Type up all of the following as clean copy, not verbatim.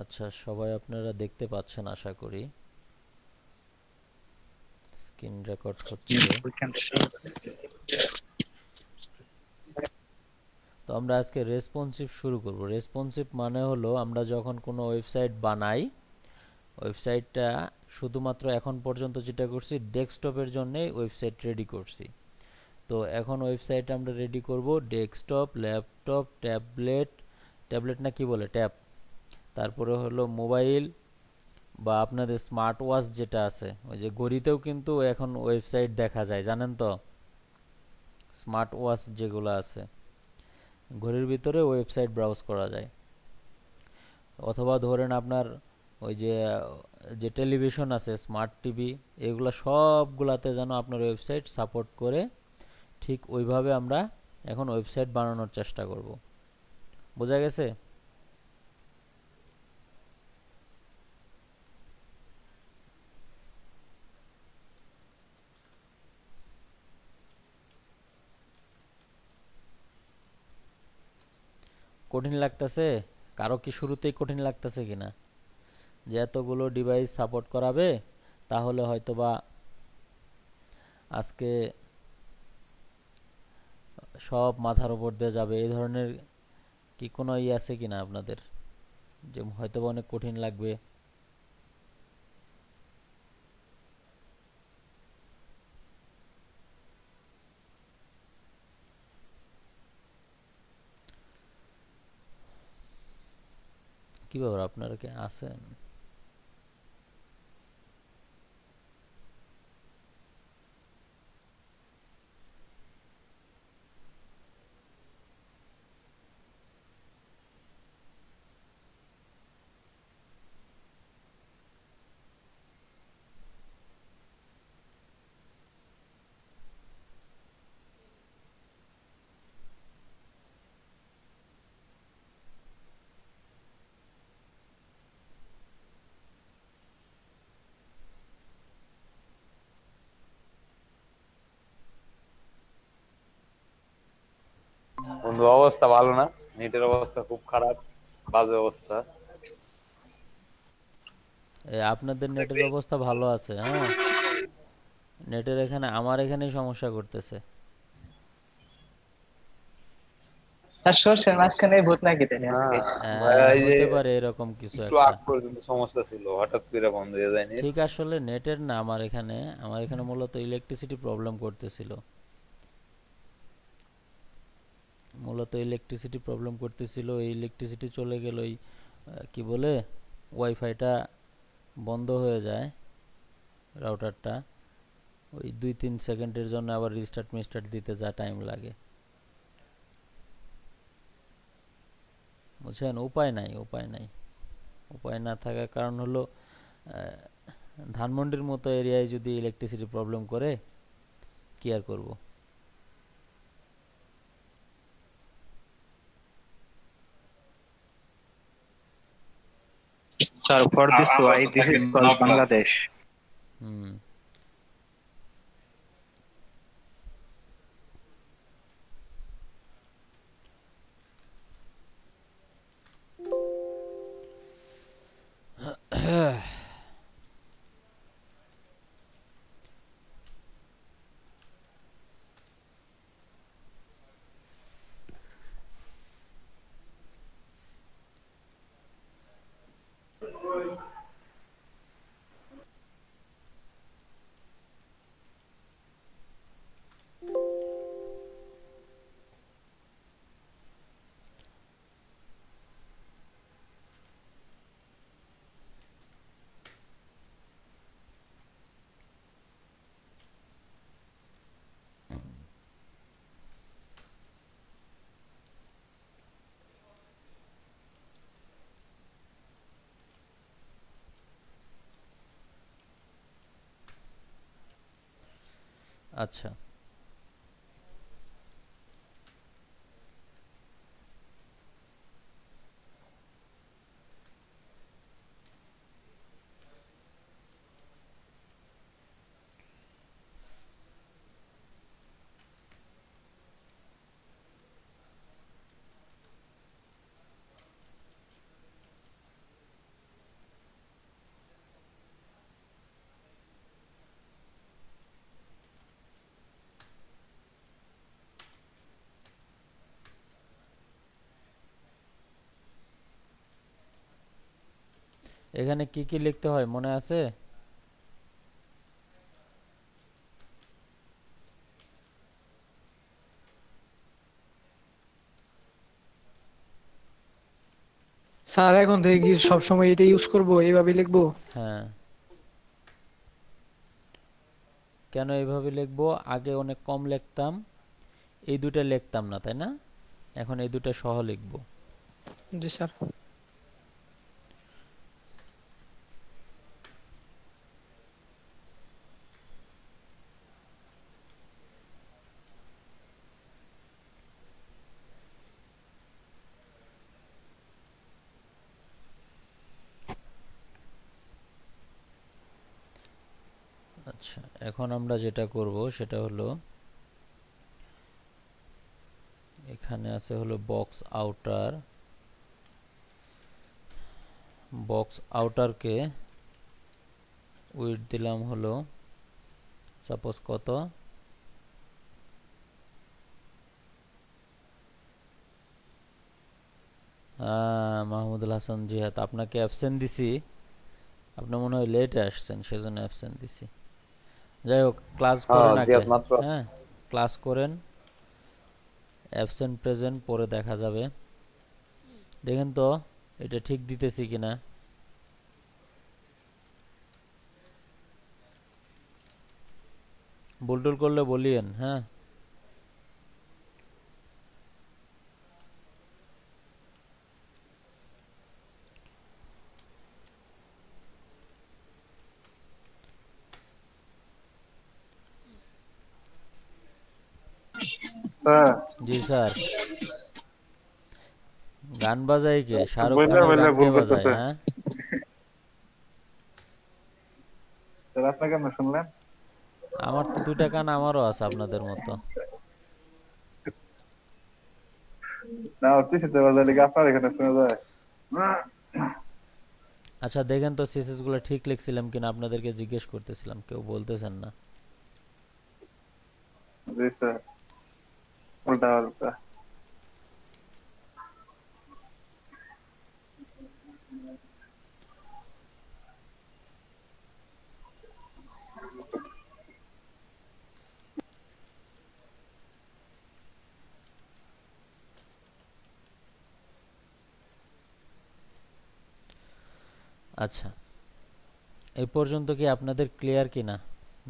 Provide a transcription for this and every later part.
আচ্ছা, সবাই আপনারা দেখতে পাচ্ছেন আশা করি। স্ক্রিন রেকর্ড হচ্ছে। We can see. তো আমরা আজকে রেসপন্সিভ শুরু করব। রেসপন্সিভ মানে হলো আমরা যখন কোনো ওয়েবসাইট বানাই, ওয়েবসাইটটা শুধুমাত্র এখন পর্যন্ত যেটা করছি ডেস্কটপের জন্যই ওয়েবসাইট রেডি করছি। তো এখন ওয়েবসাইট আমরা রেডি করব ডেস্কটপ, ল্যাপটপ, ট্যাবলেট, ট্যাবলেট না কি বলে ট্যাব, তারপরে হলো মোবাইল বা আপনাদের স্মার্ট ওয়াচ যেটা আছে, ওই যে ঘড়িতেও কিন্তু এখন ওয়েবসাইট দেখা যায় জানেন তো। স্মার্ট ওয়াচ যেগুলো আছে, ঘড়ির ভিতরে ওয়েবসাইট ব্রাউজ করা যায়। অথবা ধরেন আপনার ওই যে যে টেলিভিশন আছে, স্মার্ট টিভি, এগুলো সবগুলাতে যেন আপনার ওয়েবসাইট সাপোর্ট করে, ঠিক ওইভাবে আমরা এখন ওয়েবসাইট বানানোর চেষ্টা করব। বোঝা গেছে? কঠিন লাগতেছে? কারো কি শুরুতেই কঠিন লাগতেছে কিনা? যে এতগুলো ডিভাইস সাপোর্ট করাবে, তাহলে হয়তোবা আজকে সব মাথার উপর দিয়ে যাবে, এই ধরনের কি কোনো আছে কিনা আপনাদের, যে হয়তোবা অনেক কঠিন লাগবে? কি ব্যাপার, আপনারা কি আছেন? বন্ধু, অবস্থা ভালো না। নেটের অবস্থা খুব খারাপ, বাজে অবস্থা। আপনাদের নেটের অবস্থা ভালো আছে? হ্যাঁ, নেটের এখানে আমার এখানেই সমস্যা করতেছে। তার সর্ষের মাঝখানে ভূত নাকি তাহলে না আজকে? ভাইয়া, এই যে হতে পারে এরকম কিছু একটু একটা। আগ পর্যন্ত সমস্যা ছিল, হঠাৎ করে বন্ধ হয়ে যায় নেট। ঠিক, আসলে নেটের না, আমার এখানে মূলত ইলেকট্রিসিটি প্রবলেম করতেছিল। এই ইলেকট্রিসিটি চলে গেল, ওই কি বলে, ওয়াইফাইটা বন্ধ হয়ে যায়, রাউটারটা ওই 2-3 সেকেন্ডের জন্য আবার রিস্টার্ট মিস্টার্ট দিতে যা টাইম লাগে, বুঝছেন? উপায় না থাকার কারণ হলো ধানমন্ডির মতো এরিয়ায় যদি ইলেকট্রিসিটি প্রবলেম করে, কি আর করব। So for this আমরা why তো this থাকি is called নবগঞ্জ। Bangladesh. হুম। আচ্ছা, এখানে কি কি লিখতে হয় মনে আছে? স্যার এখন থেকে কি সবসময় এটা ইউজ করব, এইভাবে লিখবো? হ্যাঁ। কেন এইভাবে লিখবো? আগে অনেক কম লিখতাম, এই দুটো লিখতাম না, তাই না? এখন এই দুটো সহ লিখবো। জি স্যার। আচ্ছা, এখন আমরা যেটা করব সেটা হলো, এখানে আছে হলো বক্স আউটার। বক্স আউটারকে উইডথ দিলাম হলো সাপোজ কত, মাহমুদুল হাসান জিহাদ, আপনাকে অ্যাবসেন্ট দিছি, আপনি মনে হয় লেটে আসছেন সেজন্য অ্যাবসেন্ট দিছি। যাই হোক, ক্লাস হ্যাঁ করেন আগে। জিয়াদ মাত্র। হ্যাঁ, ক্লাস করেন, অ্যাবসেন্ট প্রেজেন্ট পরে দেখা যাবে। দেখেন তো এটা ঠিক দিতেছি কিনা। ভুলটুল করলে বলিয়েন, হ্যাঁ। স্যার জি স্যার। গান বাজায় কে? শাহরুখ বললে খানের বললে গান কে ভুল বাজায়? করতেছে। হ্যাঁ, স্যার আপনি কেন শুনলেন? আমার তো দুইটা কান আমারও আছে আপনাদের মতো। না ওর পিছিয়ে বাজার লিগে আপনার এখানে শোনা যায়। আচ্ছা দেখেন তো সিএসএস গুলো ঠিক লিখছিলাম কিনা, আপনাদেরকে জিজ্ঞেস করতেছিলাম, কেউ বলতেছেন না। জি স্যার, উল্টা পাল্টা। আচ্ছা, এই পর্যন্ত কি আপনাদের ক্লিয়ার কিনা,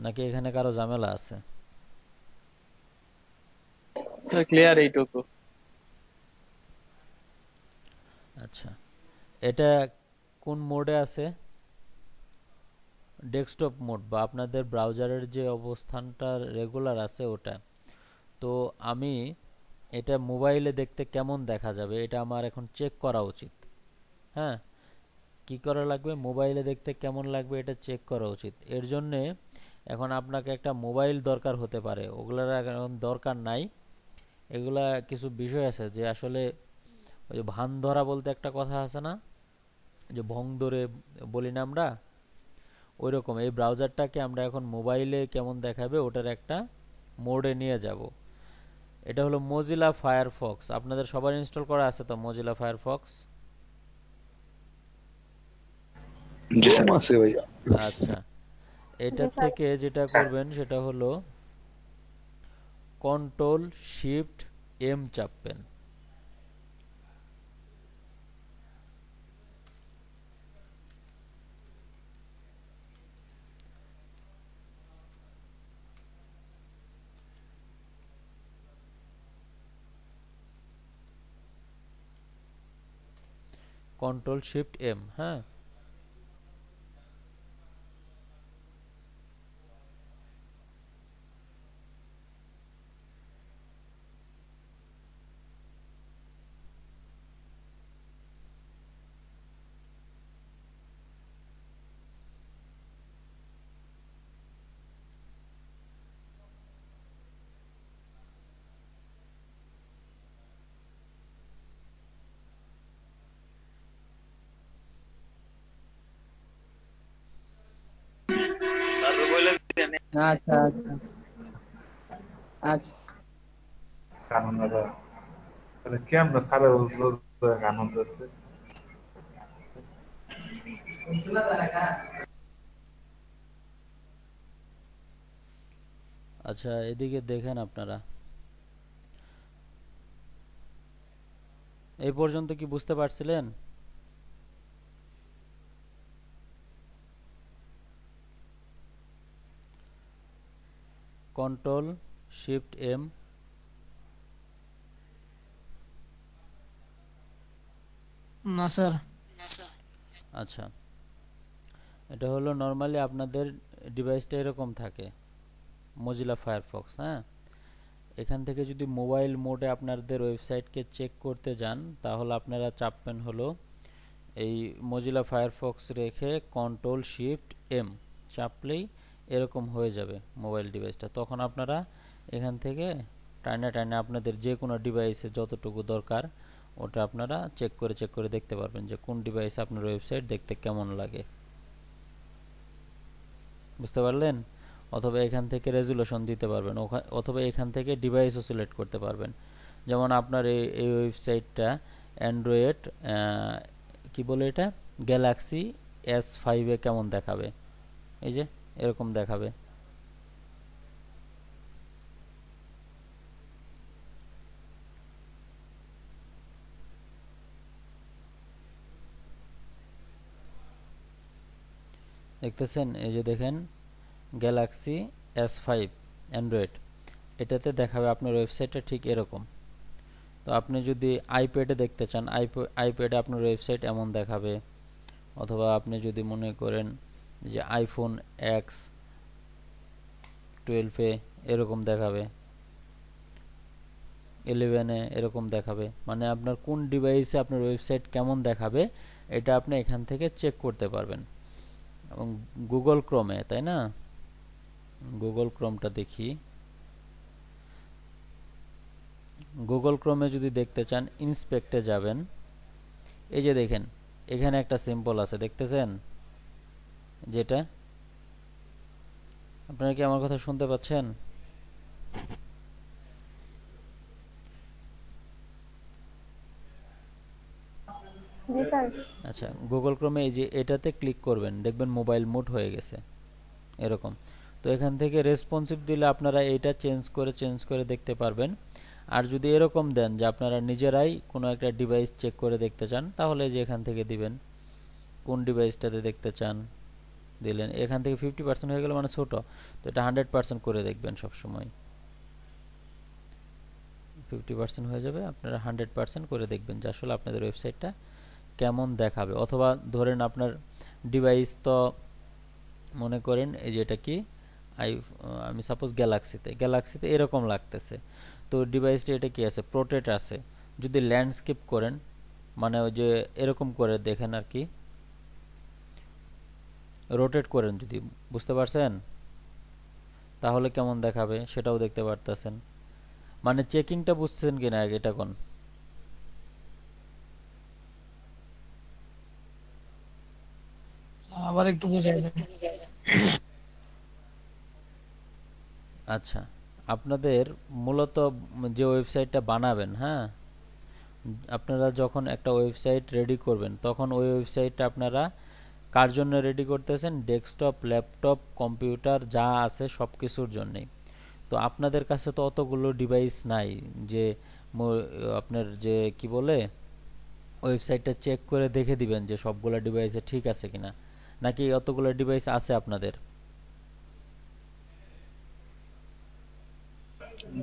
নাকি এখানে কারো ঝামেলা আছে? ক্লিয়ার এইটুকু। আচ্ছা, এটা কোন মোডে আছে? ডেস্কটপ মোড বা আপনাদের ব্রাউজারের যে অবস্থানটা রেগুলার আছে ওটা। তো আমি এটা মোবাইলে দেখতে কেমন দেখা যাবে এটা আমার এখন চেক করা উচিত। হ্যাঁ, কি করা লাগবে? মোবাইলে দেখতে কেমন লাগবে এটা চেক করা উচিত। এর জন্যে এখন আপনাকে একটা মোবাইল দরকার হতে পারে, ওগুলোর এখন দরকার নাই। এগুলা কিছু বিষয় আছে যে আসলে ওই যে ভান ধরা বলতে একটা কথা আছে না, যে ভং ধরে বলি না আমরা, ওই রকম এই ব্রাউজারটাকে আমরা এখন মোবাইলে কেমন দেখাবে ওটার একটা মোডে নিয়ে যাব। এটা হলো মজিলা ফায়ারফক্স। আপনাদের সবার ইনস্টল করা আছে তো মজিলা ফায়ারফক্স? জি স্যার আছে ভাইয়া। আচ্ছা, এটা থেকে যেটা করবেন সেটা হলো কন্ট্রোল শিফট এম চাপবেন। কন্ট্রোল শিফট এম, হ্যাঁ। আচ্ছা আচ্ছা আচ্ছা। কানন্দাটা তাহলে কেমন সারা গান হচ্ছে আচ্ছা, এদিকে দেখেন আপনারা, এই পর্যন্ত কি বুঝতে পারছিলেন? Control shift M. না স্যার। আচ্ছা, এটা হলো নরমালি আপনাদের ডিভাইসটা এরকম থাকে, মজিলা ফায়ারফক্স। হ্যাঁ, এখান থেকে যদি মোবাইল মোডে আপনাদের ওয়েবসাইটকে চেক করতে যান, তাহলে আপনারা চাপবেন হলো এই মজিলা ফায়ারফক্স রেখে কন্ট্রোল শিফট এম চাপলেই এরকম হয়ে যাবে মোবাইল ডিভাইসটা। তখন আপনারা এখান থেকে টাইনা টাইনা আপনাদের যে কোনো ডিভাইসে যতটুকু দরকার ওটা আপনারা চেক করে দেখতে পারবেন যে কোন ডিভাইসে আপনার ওয়েবসাইট দেখতে কেমন লাগে। বুঝতে পারলেন? অথবা এখান থেকে রেজুলেশন দিতে পারবেন, অথবা এখান থেকে ডিভাইসও সিলেক্ট করতে পারবেন। যেমন আপনার এই ওয়েবসাইটটা অ্যান্ড্রয়েড কি বলে এটা, গ্যালাক্সি S5 এ কেমন দেখাবে, এই যে এরকম দেখাবে। দেখতেছেন? এই যে দেখেন, গ্যালাক্সি S5 অ্যান্ড্রয়েড, এটাতে দেখাবে আপনার ওয়েবসাইটটা ঠিক এরকম। তো আপনি যদি আইপ্যাডে দেখতে চান, আইপ্যাডে আপনার ওয়েবসাইট এমন দেখাবে। অথবা আপনি যদি মনে করেন যে আইফোন X12 এরকম দেখাবে, 11 এরকম দেখাবে। মানে আপনার কোন ডিভাইসে আপনার ওয়েবসাইট কেমন দেখাবে এটা আপনি এখান থেকে চেক করতে পারবেন। এবং গুগল ক্রোমে, তাই না, গুগল ক্রোমটা দেখি। গুগল ক্রোমে যদি দেখতে চান, ইন্সপেক্টে যাবেন। এই যে দেখেন, এখানে একটা সিম্বল আছে, দেখতেছেন? যেটা, আপনারা কি আমার কথা শুনতে পাচ্ছেন? আচ্ছা, গুগল ক্রোমে এই যে এটাতে ক্লিক করবেন, দেখবেন মোবাইল মোড হয়ে গেছে এরকম। তো এখান থেকে রেসপন্সিভ দিলে আপনারা এটা চেঞ্জ করে দেখতে পারবেন। আর যদি এরকম দেন যে আপনারা নিজেরাই কোনো একটা ডিভাইস চেক করে দেখতে চান, তাহলে যে এখান থেকে দিবেন কোন ডিভাইসটাতে দেখতে চান, দিলেন। এখান থেকে 50% হয়ে গেল মানে ছোট, তো এটা 100% করে দেখবেন সব সময়। 50% হয়ে যাবে, আপনারা 100% করে দেখবেন যে আসলে আপনাদের ওয়েবসাইটটা কেমন দেখাবে। অথবা ধরেন আপনার ডিভাইস তো মনে করেন এই যে এটা কি, আমি সাপোজ গ্যালাক্সিতে এরকম লাগতেছে। তো ডিভাইসটা এটা কি আছে, প্রোটেক্ট আছে। যদি ল্যান্ডস্কেপ করেন, মানে ওই যে এরকম করে দেখেন আর কি, রোটেট করেন যদি, বুঝতে পারছেন, তাহলে কেমন দেখাবে সেটাও দেখতে পারতেছেন। মানে চেকিংটা বুঝছেন কিনা আগে এটা কোন? আবার একটু বুঝাই দেন। আচ্ছা, আপনাদের মূলত যে ওয়েবসাইটটা বানাবেন, হ্যাঁ, আপনারা যখন একটা ওয়েবসাইট রেডি করবেন, তখন ওই ওয়েবসাইটটা আপনারা কার জন্য রেডি করতেছেন? ডেস্কটপ, ল্যাপটপ, কম্পিউটার যা আছে সব কিছুর জন্যই। তো আপনাদের কাছে তো অতগুলো ডিভাইস নাই যে আপনার যে কি বলে ওয়েবসাইটটা চেক করে দেখে দিবেন যে সবগুলো ডিভাইসে ঠিক আছে কিনা, নাকি অতগুলো ডিভাইস আছে আপনাদের?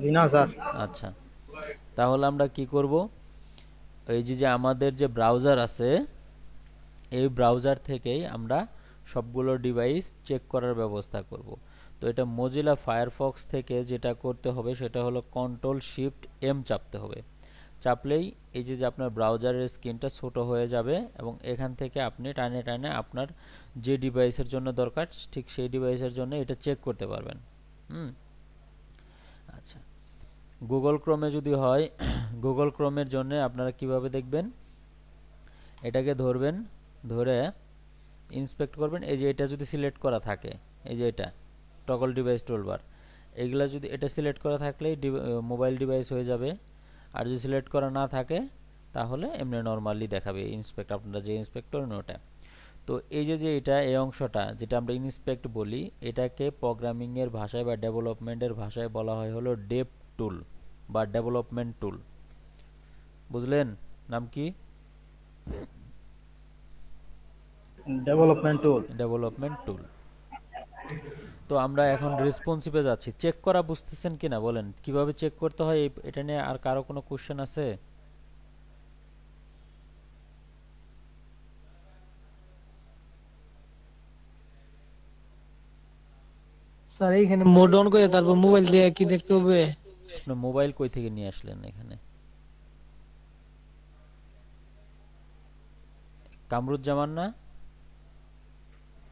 জি না স্যার। আচ্ছা, তাহলে আমরা কি করব, এই যে আমাদের যে ব্রাউজার আছে, এই ব্রাউজার থেকেই আমরা সবগুলো ডিভাইস চেক করার ব্যবস্থা করব। তো এটা মজিলা ফায়ারফক্স থেকে যেটা করতে হবে সেটা হলো কন্ট্রোল শিফট এম চাপতে হবে। চাপলেই এই যে আপনার ব্রাউজারের স্ক্রিনটা ছোট হয়ে যাবে এবং এখান থেকে আপনি টানে টানে আপনার যে ডিভাইসের জন্য দরকার ঠিক সেই ডিভাইসের জন্য এটা চেক করতে পারবেন। আচ্ছা, গুগল ক্রোমে যদি হয়, গুগল ক্রোমের জন্য আপনারা কিভাবে দেখবেন, এটাকে ধরবেন, ধরে ইন্সপেক্ট করবেন। এই যে এটা যদি সিলেক্ট করা থাকে, এই যে এটা টগল ডিভাইস টুলবার, এগুলা যদি এটা সিলেক্ট করা থাকলেই মোবাইল ডিভাইস হয়ে যাবে। আর যদি সিলেক্ট করা না থাকে তাহলে এমনি নরমালি দেখাবে ইন্সপেক্ট, আপনারা যে ইন্সপেক্ট করেন ওটা। তো তো এই যে যে এটা এই অংশটা যেটা আমরা ইন্সপেক্ট বলি, এটাকে প্রোগ্রামিং এর ভাষায় বা ডেভেলপমেন্টের ভাষায় বলা হয় হলো ডেভ টুল বা ডেভেলপমেন্ট টুল। বুঝলেন নাম কি? ডেভেলপমেন্ট টুল। ডেভেলপমেন্ট টুল। তো আমরা এখন রেসপন্সিভে যাচ্ছি। চেক করা বুঝতেছেন কিনা বলেন, কিভাবে চেক করতে হয় এটা নিয়ে আর কারো কোনো কোশ্চেন আছে? স্যার এইখানে মোড অন করে তারপর মোবাইল দিয়ে কি দেখতে হবে? আপনার মোবাইল কই থেকে নিয়ে আসলেন এখানে? কামরুজ্জামান না?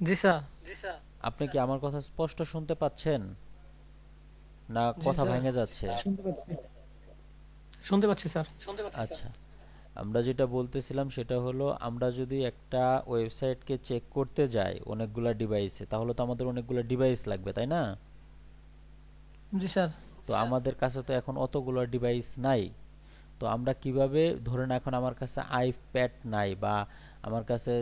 জি স্যার। আপনি কি আমার কথা স্পষ্ট শুনতে পাচ্ছেন না জি কথা স্যার, ভেঙে যাচ্ছে? শুনতে পাচ্ছি স্যার। আচ্ছা, আমরা যেটা বলতেছিলাম সেটা হলো আমরা যদি একটা ওয়েবসাইটকে চেক করতে যাই অনেকগুলা ডিভাইসে, তাহলে তো আমাদের অনেকগুলা ডিভাইস লাগবে, তাই না? জি স্যার। তো আমাদের কাছে তো এখন অতগুলো ডিভাইস নাই। তো আমরা কিভাবে, ধরেন এখন আমার কাছে আইপ্যাড নাই বা আমার কাছে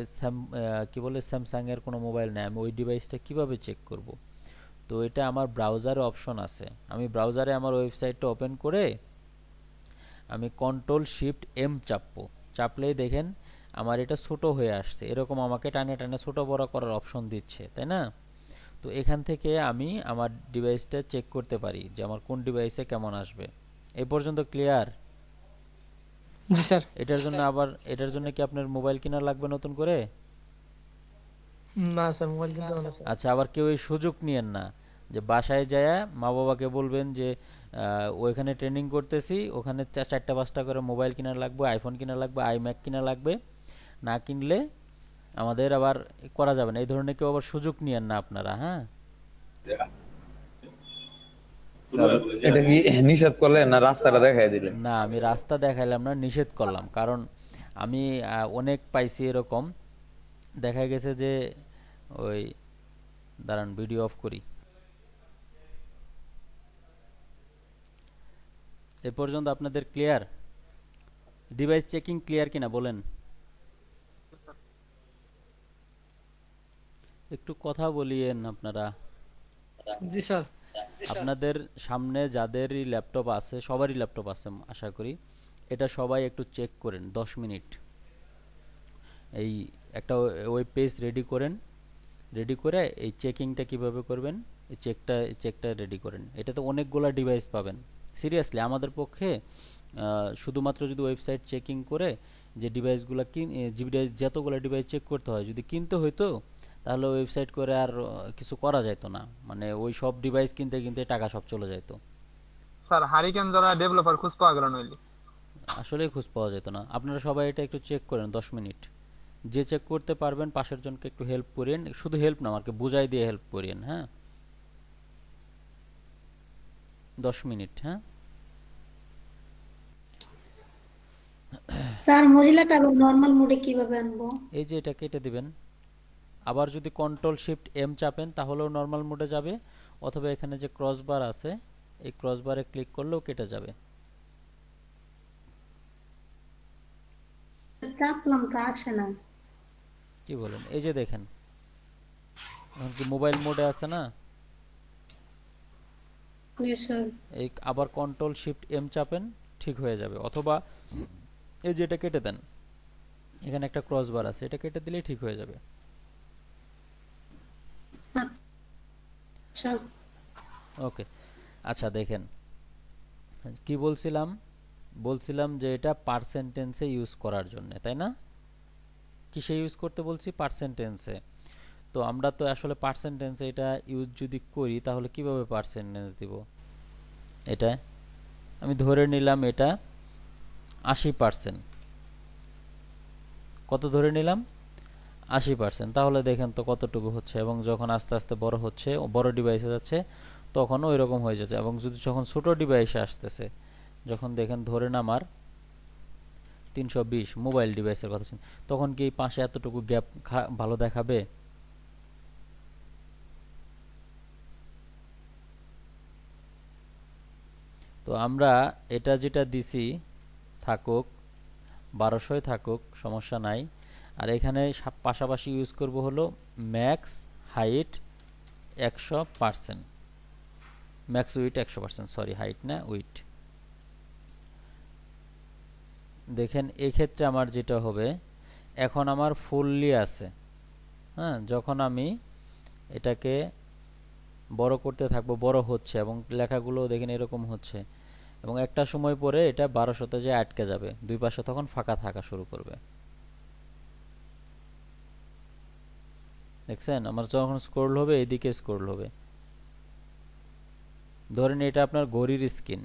কি বলে স্যামসাং এর কোনো মোবাইল নাই, আমি ওই ডিভাইসটা কিভাবে চেক করব? তো এটা আমার ব্রাউজারে অপশন আছে। আমি ব্রাউজারে আমার ওয়েবসাইটটা ওপেন করে আমি কন্ট্রোল শিফট এম চাপবো। চাপলেই দেখেন আমার এটা ছোট হয়ে আসছে, এরকম আমাকে টানে টানে ছোট বড় করার অপশন দিচ্ছে, তাই না? তো এখান থেকে আমি আমার ডিভাইসটা চেক করতে পারি যে আমার কোন ডিভাইসে কেমন আসবে। এই পর্যন্ত ক্লিয়ার? জি স্যার। এটার জন্য কি আপনার মোবাইল কিনা লাগবে নতুন করে? না স্যার, মোবাইল কিনতে হবে না স্যার। আচ্ছা, আবার কেউ এই সুযোগ নিয়েন না যে বাসায় যায় মা বাবাকে বলবেন যে ওইখানে ট্রেনিং করতেছি, ওখানে 4টা 5টা করে মোবাইল কিনা লাগবে, আইফোন কিনা লাগবে, আইম্যাক কিনা লাগবে, না কিনলে আমাদের আবার করা যাবে না। এই ধরনের কেউ আবার সুযোগ নিয়েন না আপনারা, হ্যাঁ? স্যার এটা কি নিষেধ করলেন না রাস্তাটা দেখাই দিলেন? না, আমি রাস্তা দেখাইলাম না, নিষেধ করলাম। কারণ আমি অনেক পাইছি এরকম, দেখা গেছে যে ওই, দাঁড়ান ভিডিও অফ করি। এ পর্যন্ত আপনাদের ক্লিয়ার? ডিভাইস চেকিং ক্লিয়ার কিনা বলেন? একটু কথা বলিয়েন আপনারা। জি স্যার। আপনাদের সামনে যাদেরই ল্যাপটপ আছে, সবারই ল্যাপটপ আছে আশা করি, এটা সবাই একটু চেক করেন 10 মিনিট। এই একটা ওয়েব পেজ রেডি করেন, রেডি করে এই চেকিংটা কিভাবে করবেন এই চেকটা রেডি করেন। এটাতে অনেকগুলা ডিভাইস পাবেন। সিরিয়াসলি আমাদের পক্ষে শুধুমাত্র যদি ওয়েবসাইট চেকিং করে যে ডিভাইসগুলো যতগুলো ডিভাইস চেক করতে হয় যদি কিনতে হইতো, তাহলে ওয়েবসাইট করে আর কিছু করা যাইতো না। মানে ওই সব ডিভাইস কিনতে কিনতে টাকা সব চলে যাইতো। স্যার হারিকেন যারা ডেভেলপার খুঁজ পাওয়া গেল নইলে। আসলেই খোঁজ পাওয়া যেত না। আপনারা সবাই এটা একটু চেক করেন 10 মিনিট। যে চেক করতে পারবেন পাশের জনকে একটু হেল্প করেন, শুধু হেল্প না, আমাকে বুঝাই দিয়ে হেল্প করেন, হ্যাঁ? 10 মিনিট, হ্যাঁ? স্যার মজিলাটা আবার নরমাল মোডে কিভাবে আনবো? এই যে এটা কেটে দিবেন। আবার যদি কন্ট্রোল শিফট এম চাপেন তাহলেও নর্মাল মোডে যাবে, অথবা এখানে যে ক্রসবার আছে এই ক্রসবারে ক্লিক করলেও কেটে যাবে। চাপলাম তো আসে না। কি বলেন? এই যে দেখেন এখন কি মোবাইল মোডে আছে না? জি স্যার। এই আবার কন্ট্রোল শিফট এম চাপেন, ঠিক হয়ে যাবে। অথবা এই যে এটা কেটে দেন, এখানে একটা ক্রসবার আছে, এটা কেটে দিলেই ঠিক হয়ে যাবে। আচ্ছা ওকে, আচ্ছা দেখেন কি বলছিলাম, বলছিলাম যে এটা পার্সেন্টেন্সে ইউজ করার জন্য, তাই না? কিসে ইউজ করতে বলছি? পার্সেন্টেন্সে। তো আমরা তো আসলে পার্সেন্টেন্সে এটা ইউজ যদি করি তাহলে কিভাবে পার্সেন্টেন্স দিব? এটা আমি ধরে নিলাম এটা 80%। কত ধরে নিলাম? 80%। তাহলে দেখেন তো কতটুকু হচ্ছে, এবং যখন আস্তে আস্তে বড় হচ্ছে, বড় ডিভাইসে যাচ্ছে, তখনও ওই রকম হয়ে যাচ্ছে। এবং যদি যখন ছোট ডিভাইসে আসতেছে, যখন দেখেন ধরেন আমার 320 মোবাইল ডিভাইসের কথা, তখন কি এই পাশে এতটুকু গ্যাপ ভালো দেখাবে? তো আমরা এটা যেটা দিছি থাকুক, 1200 থাকুক, সমস্যা নাই। আর এখানে পাশাপাশি ইউজ করব হলো max height 100%, max with 100%, sorry height না উইথ। দেখেন এই ক্ষেত্রে আমার যেটা হবে, এখন আমার ফুললি আছে, হ্যাঁ, যখন আমি এটাকে বড় করতে থাকবো বড় হচ্ছে এবং লেখাগুলো দেখেন এরকম হচ্ছে, এবং একটা সময় পরে এটা 1200-তে যে আটকে যাবে, দুই পাশে তখন ফাঁকা থাকা শুরু করবে। দেখছেন আমার যখন স্ক্রল হবে এইদিকে স্ক্রল হবে। ধরেন এটা আপনার ঘড়ির স্ক্রিন,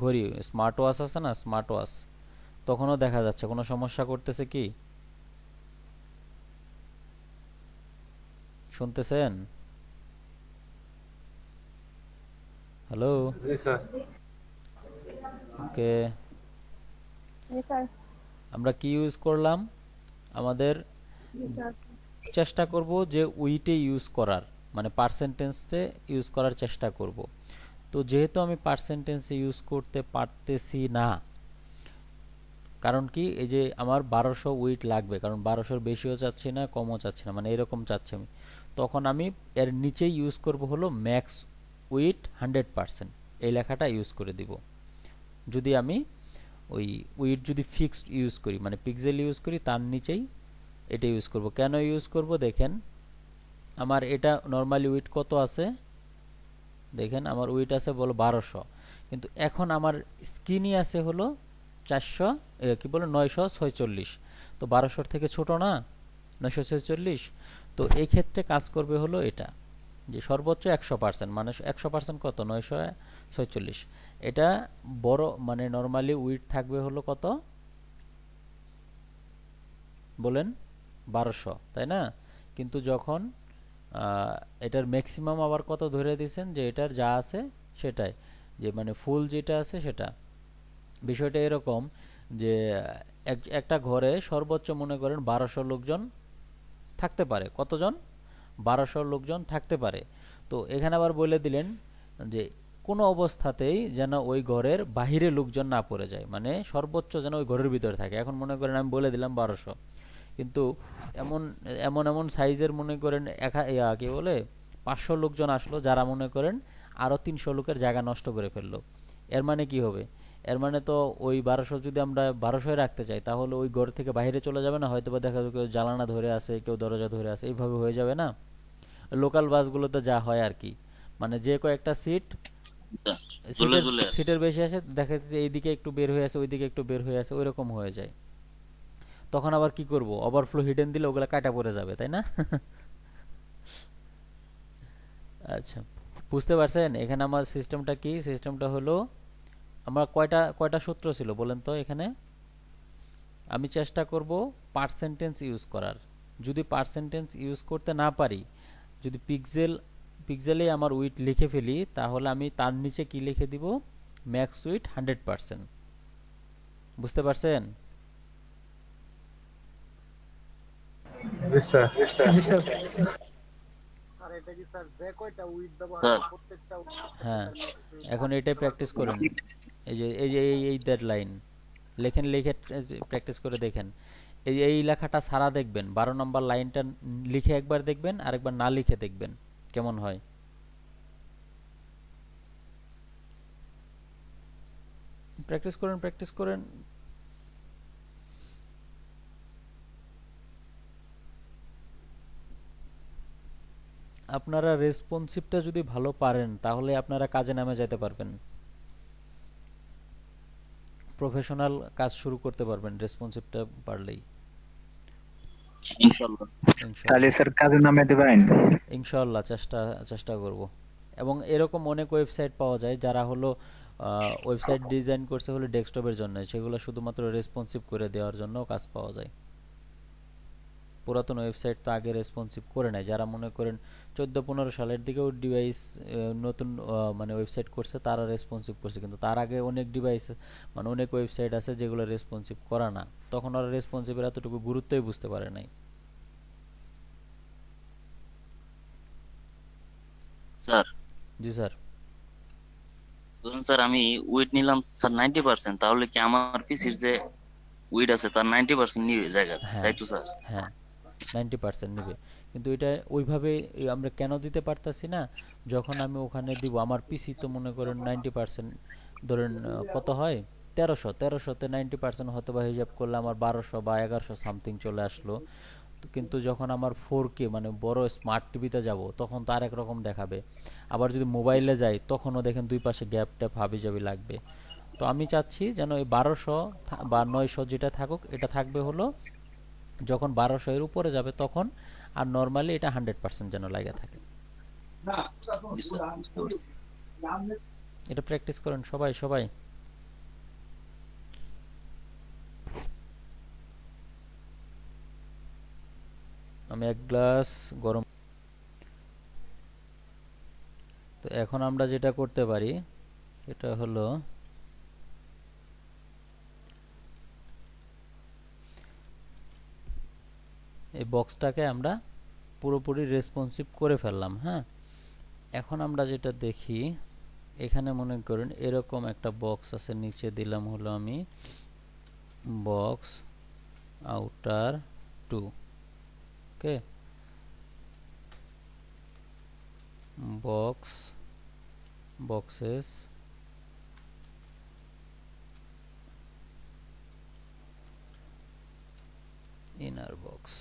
ঘড়ি স্মার্ট ওয়াচ আছে না, স্মার্ট ওয়াচ, তখনও দেখা যাচ্ছে। কোনো সমস্যা করতেছে কি? শুনতেছেন? হ্যালো, জি স্যার। ওকে, আমরা কি ইউজ করলাম? আমাদের চেষ্টা করব যে উইটে ইউজ করার, মানে পার্সেন্টেজে ইউজ করার চেষ্টা করব। তো যেহেতু আমি পার্সেন্টেজে ইউজ করতে পারতেছি না, কারণ কি এই যে আমার 1200 উইট লাগবে, কারণ 1200-র বেশিও চাচ্ছি না কমও চাচ্ছি না, মানে এরকম চাচ্ছি আমি, তখন আমি এর নিচেই ইউজ করব হলো ম্যাক্স উইট 100%, এই লেখাটা ইউজ করে দিব। যদি আমি ওই উইট যদি ফিক্সড ইউজ করি, মানে পিক্সেল ইউজ করি, তার নিচেই এটা ইউজ করব। কেন ইউজ করব? দেখেন আমার এটা নরমালি উইট কত আছে, দেখেন আমার উইট আছে বলো 1200, কিন্তু এখন আমার স্ক্রিনই আছে হলো 400 কি বলে 946, তো 1200-র থেকে ছোট না 946। তো এই ক্ষেত্রে কাজ করবে হলো এটা যে সর্বোচ্চ 100%, মানে 100% কত 946। এটা বড়, মানে নরমালি উইট থাকবে হলো কত বলেন 1200, তাই না? কিন্তু যখন এটার ম্যাক্সিমাম আবার কত ধরে দিয়েছেন, যে এটার যা আছে সেটাই, যে মানে ফুল যেটা আছে সেটা। বিষয়টা এরকম যে একটা ঘরে সর্বোচ্চ মনে করেন 1200 লোকজন থাকতে পারে। কতজন? 1200 লোকজন থাকতে পারে। তো এখানে আবার বলে দিলেন যে কোনো অবস্থাতেই যেন ওই ঘরের বাহিরে লোকজন না পড়ে যায়, মানে সর্বোচ্চ যেন ওই ঘরের ভিতরে থাকে। এখন মনে করেন আমি বলে দিলাম 1200, কিন্তু এমন এমন এমন সাইজের মনে করেন কি বলে 500 লোকজন আসলো, যারা মনে করেন আরো 300 লোকের জায়গা নষ্ট করে ফেললো। এর মানে কি হবে? এর মানে তো ওই 1200 যদি আমরা 1200 রাখতে চাই, তাহলে ওই ঘর থেকে বাইরে চলে যাবে না, হয়তো বা দেখা যাবে কেউ জানালা ধরে আছে, কেউ দরজা ধরে আছে, এইভাবে হয়ে যাবে না? লোকাল বাসগুলোতে যা হয় আর কি, মানে যে কয়েকটা সিটের বেশি আসে, দেখা যাচ্ছে এইদিকে একটু বের হয়ে আছে, ওইদিকে একটু বের হয়ে আছে, ওইরকম হয়ে যায়। তখন আবার কি করব? ওভারফ্লো হিডেন দিলে ওগুলা কাটা পড়ে যাবে, তাই না? আচ্ছা, বুঝতে পারছেন এখানে আমার সিস্টেমটা কি? সিস্টেমটা হলো আমরা কয়টা সূত্র ছিল বলেন তো এখানে? আমি চেষ্টা করব পার্সেন্টেজ ইউজ করার। যদি পার্সেন্টেজ ইউজ করতে না পারি, যদি পিক্সেলে আমার উইট লিখে ফেলি, তাহলে আমি তার নিচে কি লিখে দিব? Max width 100%। বুঝতে পারছেন? জি স্যার। স্যার এটা কি স্যার যে কয়টা উইথ ব্যবহার প্রত্যেকটা হ্যাঁ, এখন এটাই প্র্যাকটিস করেন। এই দ্যাট লাইন লেখেন, লিখে প্র্যাকটিস করে দেখেন। এই লেখাটা সারা দেখবেন, 12 নম্বর লাইনটা লিখে একবার দেখবেন, আরেকবার না লিখে দেখবেন কেমন হয়। প্র্যাকটিস করেন, প্র্যাকটিস করেন। আপনারা রেসপন্সিভটা যদি ভালো পারেন, তাহলে আপনারা কাজে নামে যেতে পারবেন, প্রফেশনাল কাজ শুরু করতে পারবেন রেসপন্সিভটা পারলেই। ইনশাআল্লাহ। তাহলে স্যার কাজে নামে দিবেন? ইনশাআল্লাহ চেষ্টা করব। এবং এরকম অনেক ওয়েবসাইট পাওয়া যায় যারা হলো ওয়েবসাইট ডিজাইন করছে হলো ডেস্কটপের জন্য, সেগুলো শুধুমাত্র রেসপন্সিভ করে দেওয়ার জন্য কাজ পাওয়া যায়। পুরাতন ওয়েবসাইট তো আগে রেসপন্সিভ করে নাই, যারা মনে করেন 14-15 সালের দিকেও ডিভাইস নতুন মানে ওয়েবসাইট করছে, তারা রেসপন্সিভ করছে। কিন্তু তার আগে অনেক ডিভাইস, মানে অনেক ওয়েবসাইট আছে যেগুলো রেসপন্সিভ করা না, তখন ওরা রেসপন্সিভের এতটুকু গুরুত্বই বুঝতে পারে নাই। স্যার। জি স্যার। ধরুন স্যার আমি উইট নিলাম স্যার 90%, তাহলে কি আমার পিসির যে উইড আছে তার 90% নিবে জায়গা, হ্যাঁ তাই তো স্যার? হ্যাঁ 90% নেবে, কিন্তু এটা ওইভাবে আমরা কেন দিতে পারতাছি না? যখন আমি ওখানে দিব আমার পিসি তো মনে করেন 90% ধরেন কত হয় 1300 তে 90% হয়তো বা হিসাব করলে আমার 1200 বা 1100 সামথিং চলে আসলো। তো কিন্তু যখন আমার 4K মানে বড় স্মার্ট টিভিতে যাব তখন তো আরেক রকম দেখাবে। আবার যদি মোবাইলে যাই তখনও দেখেন দুই পাশে গ্যাপ ট্যাপ হাবিজাবি লাগবে। তো আমি চাচ্ছি যেন এই 1200 বা 900 যেটা থাকুক এটা থাকবে হলো যখন 1200 এর উপরে যাবে তখন, আর নরমালি এটা 100% যেন লাগা থাকে। জি স্যার, বুঝতে পারছি। এটা প্র্যাকটিস করেন সবাই সবাই। আমি এক গ্লাস গরম। তো এখন আমরা যেটা করতে পারি এটা হলো এই বক্সটাকে আমরা পুরোপুরি রেসপন্সিভ করে ফেললাম। হ্যাঁ, এখন আমরা যেটা দেখি এখানে মনে করেন এরকম একটা বক্স আছে, নিচে দিলাম হলো আমি বক্স আউটার 2। ওকে, বক্স বক্সেস ইনার বক্স।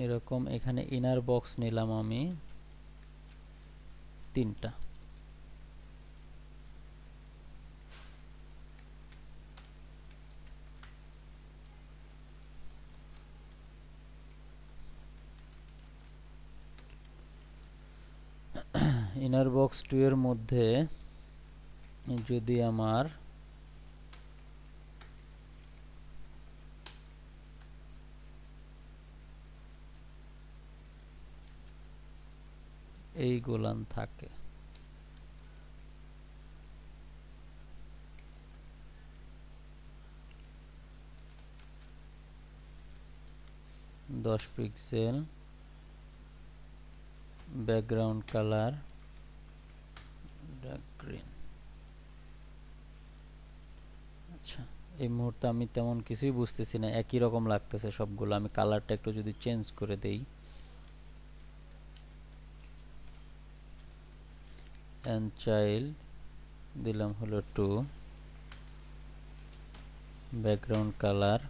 এরকম এখানে ইনার বক্স নিলাম আমি 3টা। ইনার বক্স 2 এর মধ্যে যদি আমার এই গোলান থাকে, দশ pixel background colour dark green. আচ্ছা, এই মুহূর্তে আমি তেমন কিছুই বুঝতেছি না, একই রকম লাগতেছে সবগুলো। আমি কালারটা একটু যদি চেঞ্জ করে দেই, এন্ড চাইল্ড দিলাম হলো 2, ব্যাকগ্রাউন্ড কালার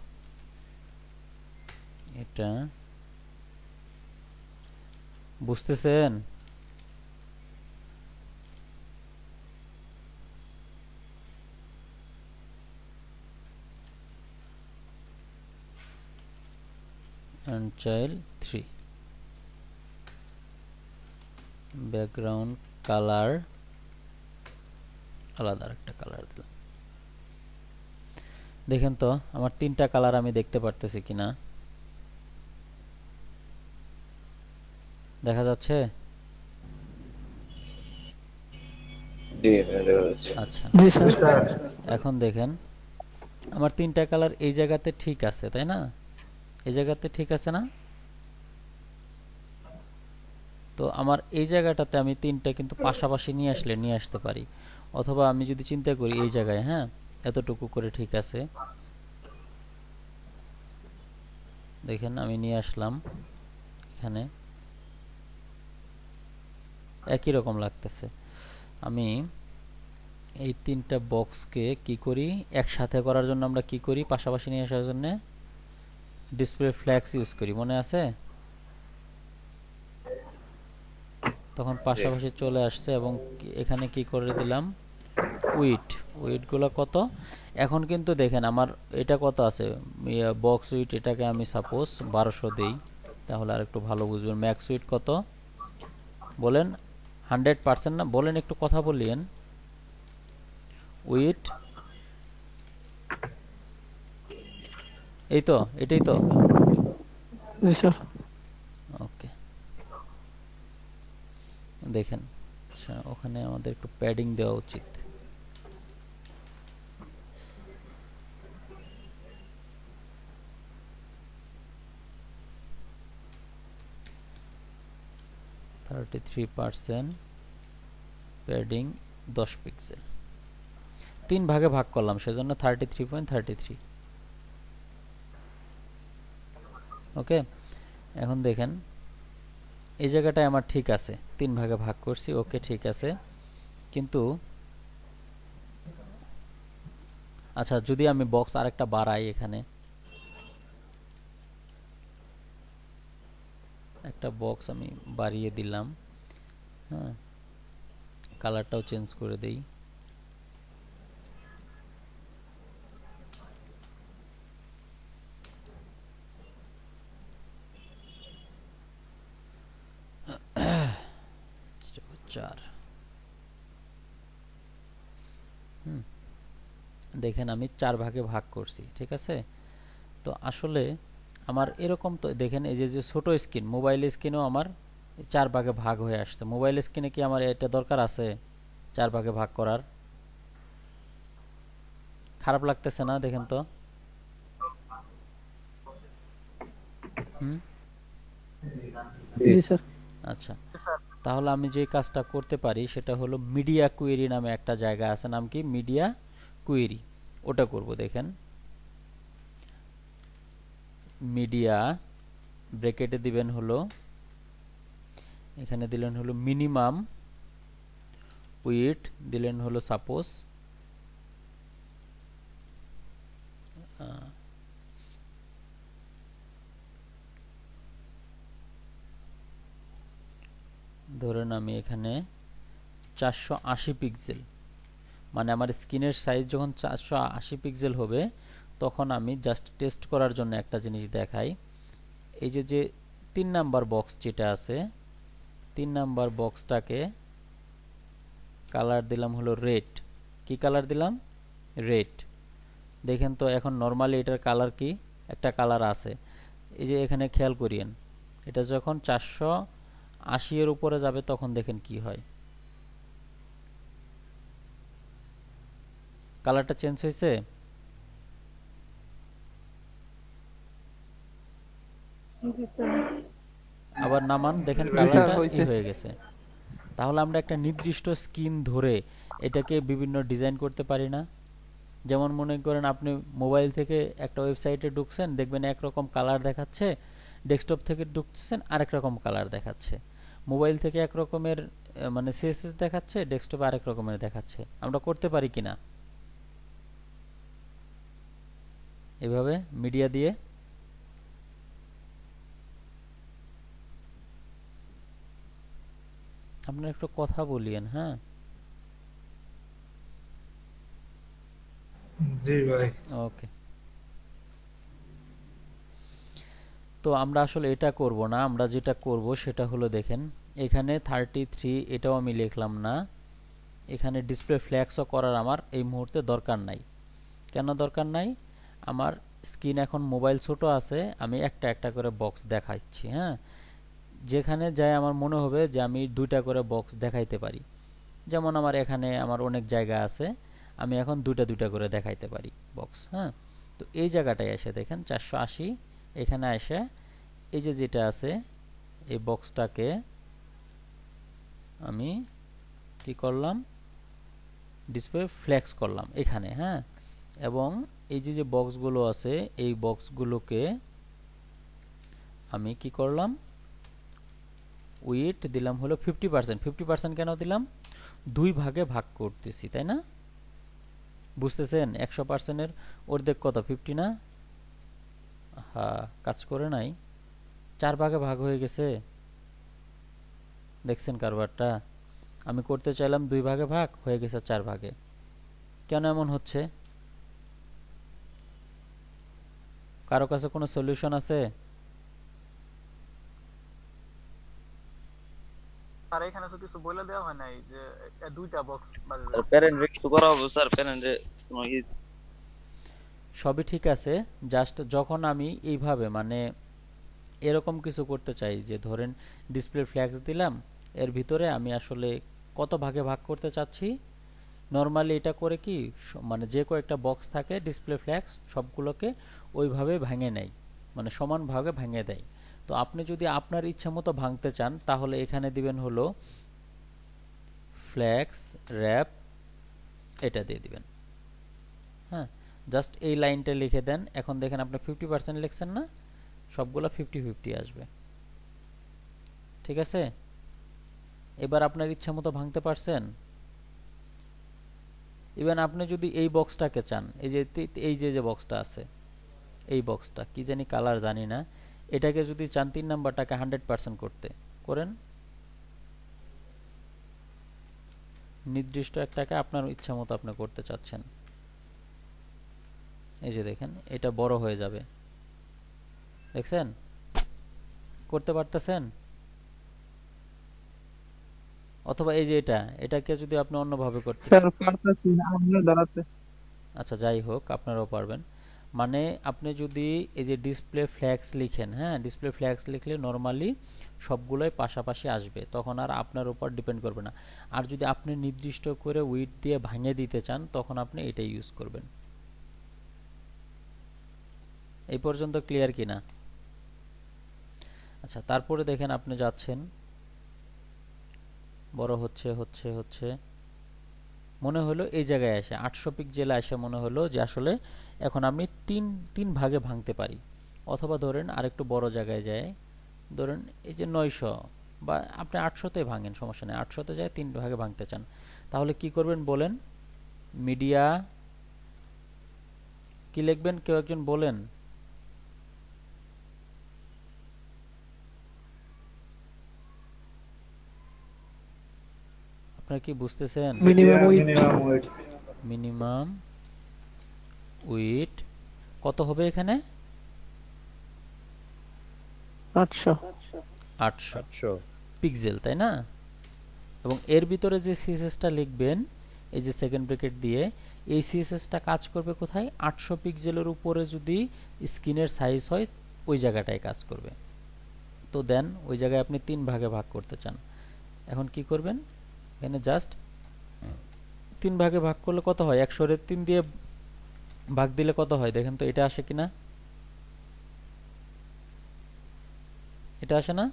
এটা বুঝতেছেন? and child 3 ব্যাকগ্রাউন্ড কালার আলাদা একটা কালার দিলাম। দেখেন তো আমার 3টা কালার আমি দেখতে পারতেছি কিনা, দেখা যাচ্ছে? আচ্ছা, জি স্যার। এখন দেখেন আমার 3টা কালার এই জায়গাতে ঠিক আছে, তাই না? এই জায়গাতে ঠিক আছে না? তো আমার এই জায়গাটাতে আমি 3টা কিন্তু পাশাপাশি নিয়ে আসতে পারি, অথবা আমি যদি চিন্তা করি এই জায়গায়, হ্যাঁ এতটুকু করে ঠিক আছে, দেখেন আমি নিয়ে আসলাম এখানে, একই রকম লাগতেছে। আমি এই 3টা বক্সকে কি করি একসাথে করার জন্য, আমরা কি করি পাশাপাশি নিয়ে আসার জন্য ডিসপ্লে ফ্ল্যাক্স ইউজ করি, মনে আছে? তখন পাশাপাশি চলে আসছে এবং এখানে কি করে দিলাম উইড গুলো কত। এখন কিন্তু দেখেন আমার এটা কত আছে বক্স উইড, এটাকে আমি সাপোজ 1200 দেই, তাহলে আর একটু ভালো বুঝবেন। ম্যাক্স উইড কত বলেন? 100% না? বলেন, একটু কথা বলিয়েন। উইড এই তো, এটাই তো। জি স্যার। ওকে, দেখেন ওখানে আমাদের একটু প্যাডিং দেওয়া উচিত। $33 প্যাডিং 10 পিক্সেল, 3 ভাগে ভাগ করলাম সেজন্য 33.33। ওকে, এখন দেখেন এই জায়গাটায় আমার ঠিক আছে, 3 ভাগে ভাগ করছি, ওকে ঠিক আছে। কিন্তু আচ্ছা, যদি আমি বক্স আরেকটা বাড়াই, এখানে একটা বক্স আমি বাড়িয়ে দিলাম, হ্যাঁ, কালারটাও চেঞ্জ করে দেই। চার, দেখেন আমি 4 ভাগে ভাগ করছি, ঠিক আছে। তো আসলে আমার এরকম, তো দেখেন এই যে ছোট স্ক্রিন, মোবাইল স্ক্রিনেও আমার 4 ভাগে ভাগ হয়ে আসছে। মোবাইল স্ক্রিনে কি আমার এটা দরকার আছে 4 ভাগে ভাগ করার? খারাপ লাগতেছে না? দেখেন তো। জি স্যার। আচ্ছা, তাহলে আমি যে কাজটা করতে পারি সেটা হলো মিডিয়া কুয়েরি নামে একটা জায়গা আছে, নাম কি মিডিয়া কুয়েরি, ওটা করব। দেখেন মিডিয়া ব্র্যাকেটে দিবেন হলো, এখানে দিলেন হলো মিনিমাম উইডথ, দিলেন হলো সাপোজ ধরেন আমি এখানে 480 পিক্সেল, মানে আমার স্ক্রিনের সাইজ যখন 480 পিক্সেল হবে তখন আমি জাস্ট টেস্ট করার জন্য একটা জিনিস দেখাই। এই যে 3 নাম্বার বক্স যেটা আছে, 3 নাম্বার বক্সটাকে কালার দিলাম হলো রেড। কি কালার দিলাম? রেড। দেখেন তো এখন নরমালি এটার কালার কি, একটা কালার আছে। এই যে এখানে খেয়াল করিয়েন, এটা যখন 480 এর উপরে যাবে তখন দেখেন কি হয়, কালারটা চেঞ্জ হয়েছে। আবার নামান, দেখেন কালারটা হয়ে গেছে। তাহলে আমরা একটা নির্দিষ্ট স্ক্রিন ধরে এটাকে বিভিন্ন ডিজাইন করতে পারি না? যেমন মনে করেন আপনি মোবাইল থেকে একটা ওয়েবসাইটে ঢুকছেন, দেখবেন একরকম কালার দেখাচ্ছে, ডেস্কটপ থেকে ঢুকছেন আরেক রকম কালার দেখাচ্ছে, মোবাইল থেকে এক রকমের মানে সিএসএস দেখাচ্ছে, ডেস্কটপে আরেক রকমের দেখাচ্ছে। আমরা করতে পারি কিনা এভাবে মিডিয়া দিয়ে? আপনারা একটু কথা বলিয়েন। হ্যাঁ, জি ভাই। ওকে। তো আমরা আসলে এটা করব না, আমরা যেটা করব সেটা হলো দেখেন এখানে 33 এটাও আমি লিখলাম না, এখানে ডিসপ্লে ফ্ল্যাক্সও করার আমার এই মুহূর্তে দরকার নাই। কেন দরকার নাই? আমার স্ক্রিন এখন মোবাইল ছোট আছে, আমি একটা একটা করে বক্স দেখাচ্ছি। হ্যাঁ, যেখানে যায় আমার মনে হবে যে আমি 2টা করে বক্স দেখাইতে পারি, যেমন আমার এখানে আমার অনেক জায়গা আছে, আমি এখন 2টা করে দেখাইতে পারি বক্স। হ্যাঁ, তো এই জায়গাটায় এসে দেখেন 480, এখানে এসে এই যে যেটা আছে এই বক্সটাকে আমি কি করলাম, ডিসপ্লে ফ্ল্যাক্স করলাম এখানে। হ্যাঁ, এবং এই যে বক্সগুলো আছে এই বক্সগুলোকে আমি কি করলাম, উইডথ দিলাম হলো 50%। 50% কেন দিলাম? 2 ভাগে ভাগ করতেছি, তাই না? বুঝতেছেন? 100% এর অর্ধেক কত? 50 না? হ্যাঁ, কাজ করে নাই, 4 ভাগে ভাগ হয়ে গেছে। দেখছেন কারবারটা? আমি করতে চাইলাম 2 ভাগে ভাগ, হয়ে গেছে 4 ভাগে। কেন এমন হচ্ছে? কারো কাছে কোনো সলিউশন আছে? আর এখানে তো কিছু বলে দেওয়া হয় নাই যে 2টা বক্স বাজে। প্যারেন্ট কিছু করা হবে স্যার, প্যারেন্টে সবই ঠিক আছে, জাস্ট যখন আমি এইভাবে মানে এরকম কিছু করতে চাই যে ধরেন ডিসপ্লে ফ্ল্যাক্স দিলাম, এর ভিতরে আমি আসলে কত ভাগে ভাগ করতে চাচ্ছি, নরমালি এটা করে কি মানে যে কয়েকটা বক্স থাকে ডিসপ্লে ফ্ল্যাক্স সবগুলোকে ওইভাবে ভেঙে নেয়, মানে সমান ভাগে ভেঙে দেয়। তো আপনি যদি আপনার ইচ্ছা মতো ভাঙতে চান তাহলে এখানে দিবেন হলো ফ্ল্যাক্স র্যাপ এটা দিয়ে দিবেন। হ্যাঁ, জাস্ট এই লাইনটা লিখে দেন। এখন দেখেন আপনি 50% লিখছেন না, সবগুলো 50-50 আসবে। ঠিক আছে, এবার আপনার ইচ্ছা মতো ভাঙতে পারছেন। ইভেন আপনি যদি এই বক্সটাকে চান, এই যে বক্সটা আছে, এই বক্সটা কি জানি কালার জানি না, এটাকে যদি চান 3 নাম্বারটাকে 100% করতে, করেন। নির্দিষ্ট একটাকে আপনার ইচ্ছা মতো আপনি করতে চাচ্ছেন। এই যে দেখেন এটা বড় হয়ে যাবে, দেখছেন? করতে পারতেছেন? অথবা এই যে এটাকে যদি আপনি অন্যভাবে করতে, স্যার পারতাছি আমরা দাঁড়াতে। আচ্ছা যাই হোক, আপনারাও পারবেন। মানে আপনি যদি এই যে ডিসপ্লে ফ্ল্যাক্স লিখেন, হ্যাঁ, ডিসপ্লে ফ্ল্যাক্স লিখলে নরমালি সবগুলোই পাশাপাশি আসবে, তখন আর আপনার উপর ডিপেন্ড করবে না। আর যদি আপনি নির্দিষ্ট করে উইডথ দিয়ে ভাঙিয়ে দিতে চান, তখন আপনি এটা ইউজ করবেন। এই পর্যন্ত ক্লিয়ার কিনা? আচ্ছা, তারপরে দেখেন আপনি যাচ্ছেন, বড় হচ্ছে মনে হলো এই জায়গায় আসে 800 পিক্সেলে আসে, মনে হলো যে আসলে এখন আমি তিন ভাগে ভাঙতে পারি। অথবা ধরেন আরেকটু বড় জায়গায় যায়, ধরেন এই যে 900 বা আপনি 800তে ভাঙেন, সমস্যা নেই। 800তে যায় 3 ভাগে ভাঙতে চান, তাহলে কি করবেন বলেন? মিডিয়া কি লিখবেন, কেউ একজন বলেন? আপনারা কি বুঝতেছেন? মিনিমাম উইডথ কত হবে এখানে? 800 পিক্সেল, তাই না? এবং এর ভিতরে যে সিএসএসটা লিখবেন, এই যে সেকেন্ড ব্র্যাকেট দিয়ে, এই সিএসএসটা কাজ করবে কোথায়? 800 পিক্সেলের উপরে যদি স্ক্রিনের সাইজ হয়, ওই জায়গাটায় কাজ করবে। তো দেন ওই জায়গায় আপনি 3 ভাগে ভাগ করতে চান। এখন কি করবেন? এখানে জাস্ট 3 ভাগে ভাগ করলে কত হয়? 100 এর 3 দিয়ে ভাগ দিলে কত হয় দেখেন তো, এটা আসে কিনা? এটা আসে না?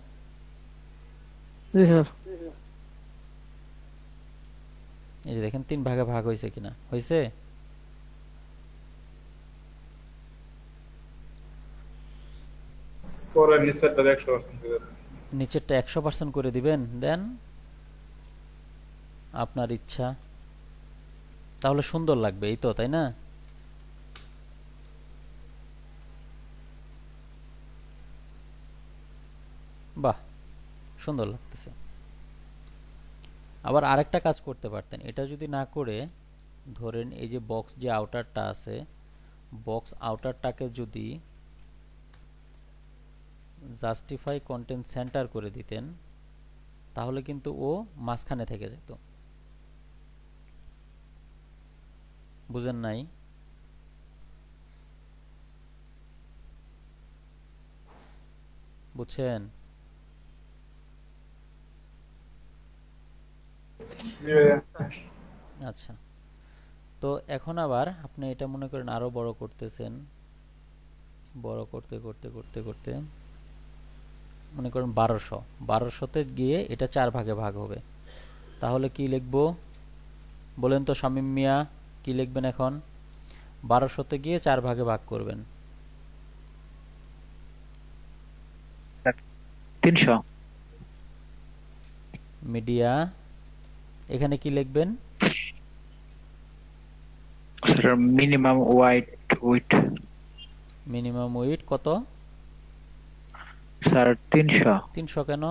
এই যে দেখেন 3 ভাগে ভাগ হয়েছে কিনা, হয়েছে? পরে নিচেরটা 100% করে দেন। নিচেরটা 100% করে দিবেন, দেন আপনার ইচ্ছা, তাহলে সুন্দর লাগবে, এই তো, তাই না? বাহ, সুন্দর লাগতেছে। আবার আরেকটা কাজ করতে পারতেন, এটা যদি না করে ধরেন এই যে বক্স যে আউটারটা আছে, বক্স আউটারটাকে যদি জাস্টিফাই কন্টেন্ট সেন্টার করে দিতেন, তাহলে কিন্তু ও মাঝখানে থেকে যেত। বুঝেন নাই? বুঝছেন? আচ্ছা, তো এখন আবার আপনি এটা মনে করেন আরো বড় করতেছেন, বড় করতে করতে করতে করতে মনে করেন 1200তে গিয়ে এটা 4 ভাগে ভাগ হবে। তাহলে কি লিখবো বলেন তো শামীম মিয়া, কি লিখবেন এখন? 1200তে গিয়ে 4 ভাগে ভাগ করবেন। 300। মিডিয়া এখানে কি লিখবেন? Sir minimum width. Minimum width কত? স্যার 300। 300 কেন?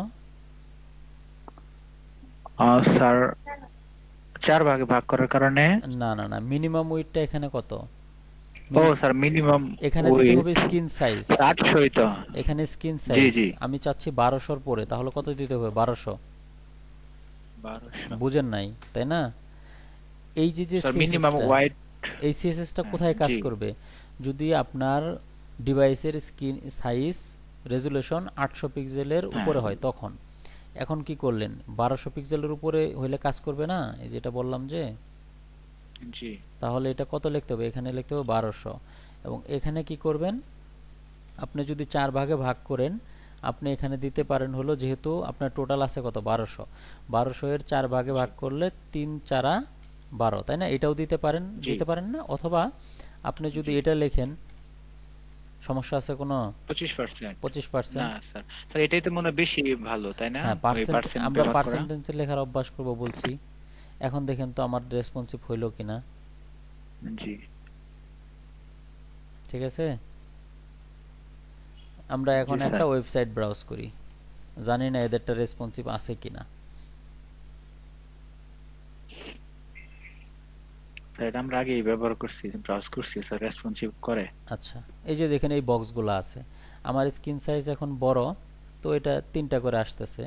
স্যার 4 ভাগে ভাগ করার কারণে। না না না, মিনিমাম উইডথটা এখানে কত? ও স্যার মিনিমাম এখানে দিতে হবে স্ক্রিন সাইজ 800 তো। এখানে স্ক্রিন জি সাইজ জি। আমি চাচ্ছি 1200 এর পরে, তাহলে কত দিতে হবে? 1200। বুঝেন নাই, তাই না? এই যে মিনিমাম ওয়াইড, এই সিএসএসটা কোথায় কাজ করবে? যদি আপনার ডিভাইসের স্ক্রিন সাইজ রেজুলেশন 800 পিক্সেলের উপরে হয় তখন। এখন কি করলেন? 1200 পিক্সেলের উপরে হইলে কাজ করবে না, এই যেটা বললাম যে। জি। তাহলে এটা কত লিখতে হবে? এখানে লিখতে হবে 1200। এবং এখানে কি করবেন? আপনি যদি 4 ভাগে ভাগ করেন, আপনি এখানে দিতে পারেন হলো, যেহেতু আপনার টোটাল আছে কত 1200, 1200 এর 4 ভাগে ভাগ করলে 3 4 12, তাই না? এটাও দিতে পারেন, জি দিতে পারেন না? অথবা আপনি যদি জি এটা লেখেন, সমস্যা আছে কোনো? 25%। 25%। না স্যার, স্যার এটাই তো মনে হয় বেশি ভালো, তাই না? হ্যাঁ, ওই পার্সেন্ট আমরা ব্যবহার করা। পার্সেন্টেজে লেখার অভ্যাস করব বলছি। এখন দেখেন তো আমার রেসপন্সিভ হইলো কিনা। জি ঠিক আছে, আমরা জি এখন স্যার। একটা ওয়েবসাইট ব্রাউজ করি, জানি না এদেরটা রেসপন্সিভ আছে কিনা। স্যার এটা আমরা আগেই ব্যবহার করছি, ব্রাউজ করছি স্যার, রেসপন্সিভ করে। আচ্ছা, এই যে দেখেন এই বক্সগুলো আছে, আমার স্ক্রিন সাইজ এখন বড়, তো এটা 3টা করে আসতেছে।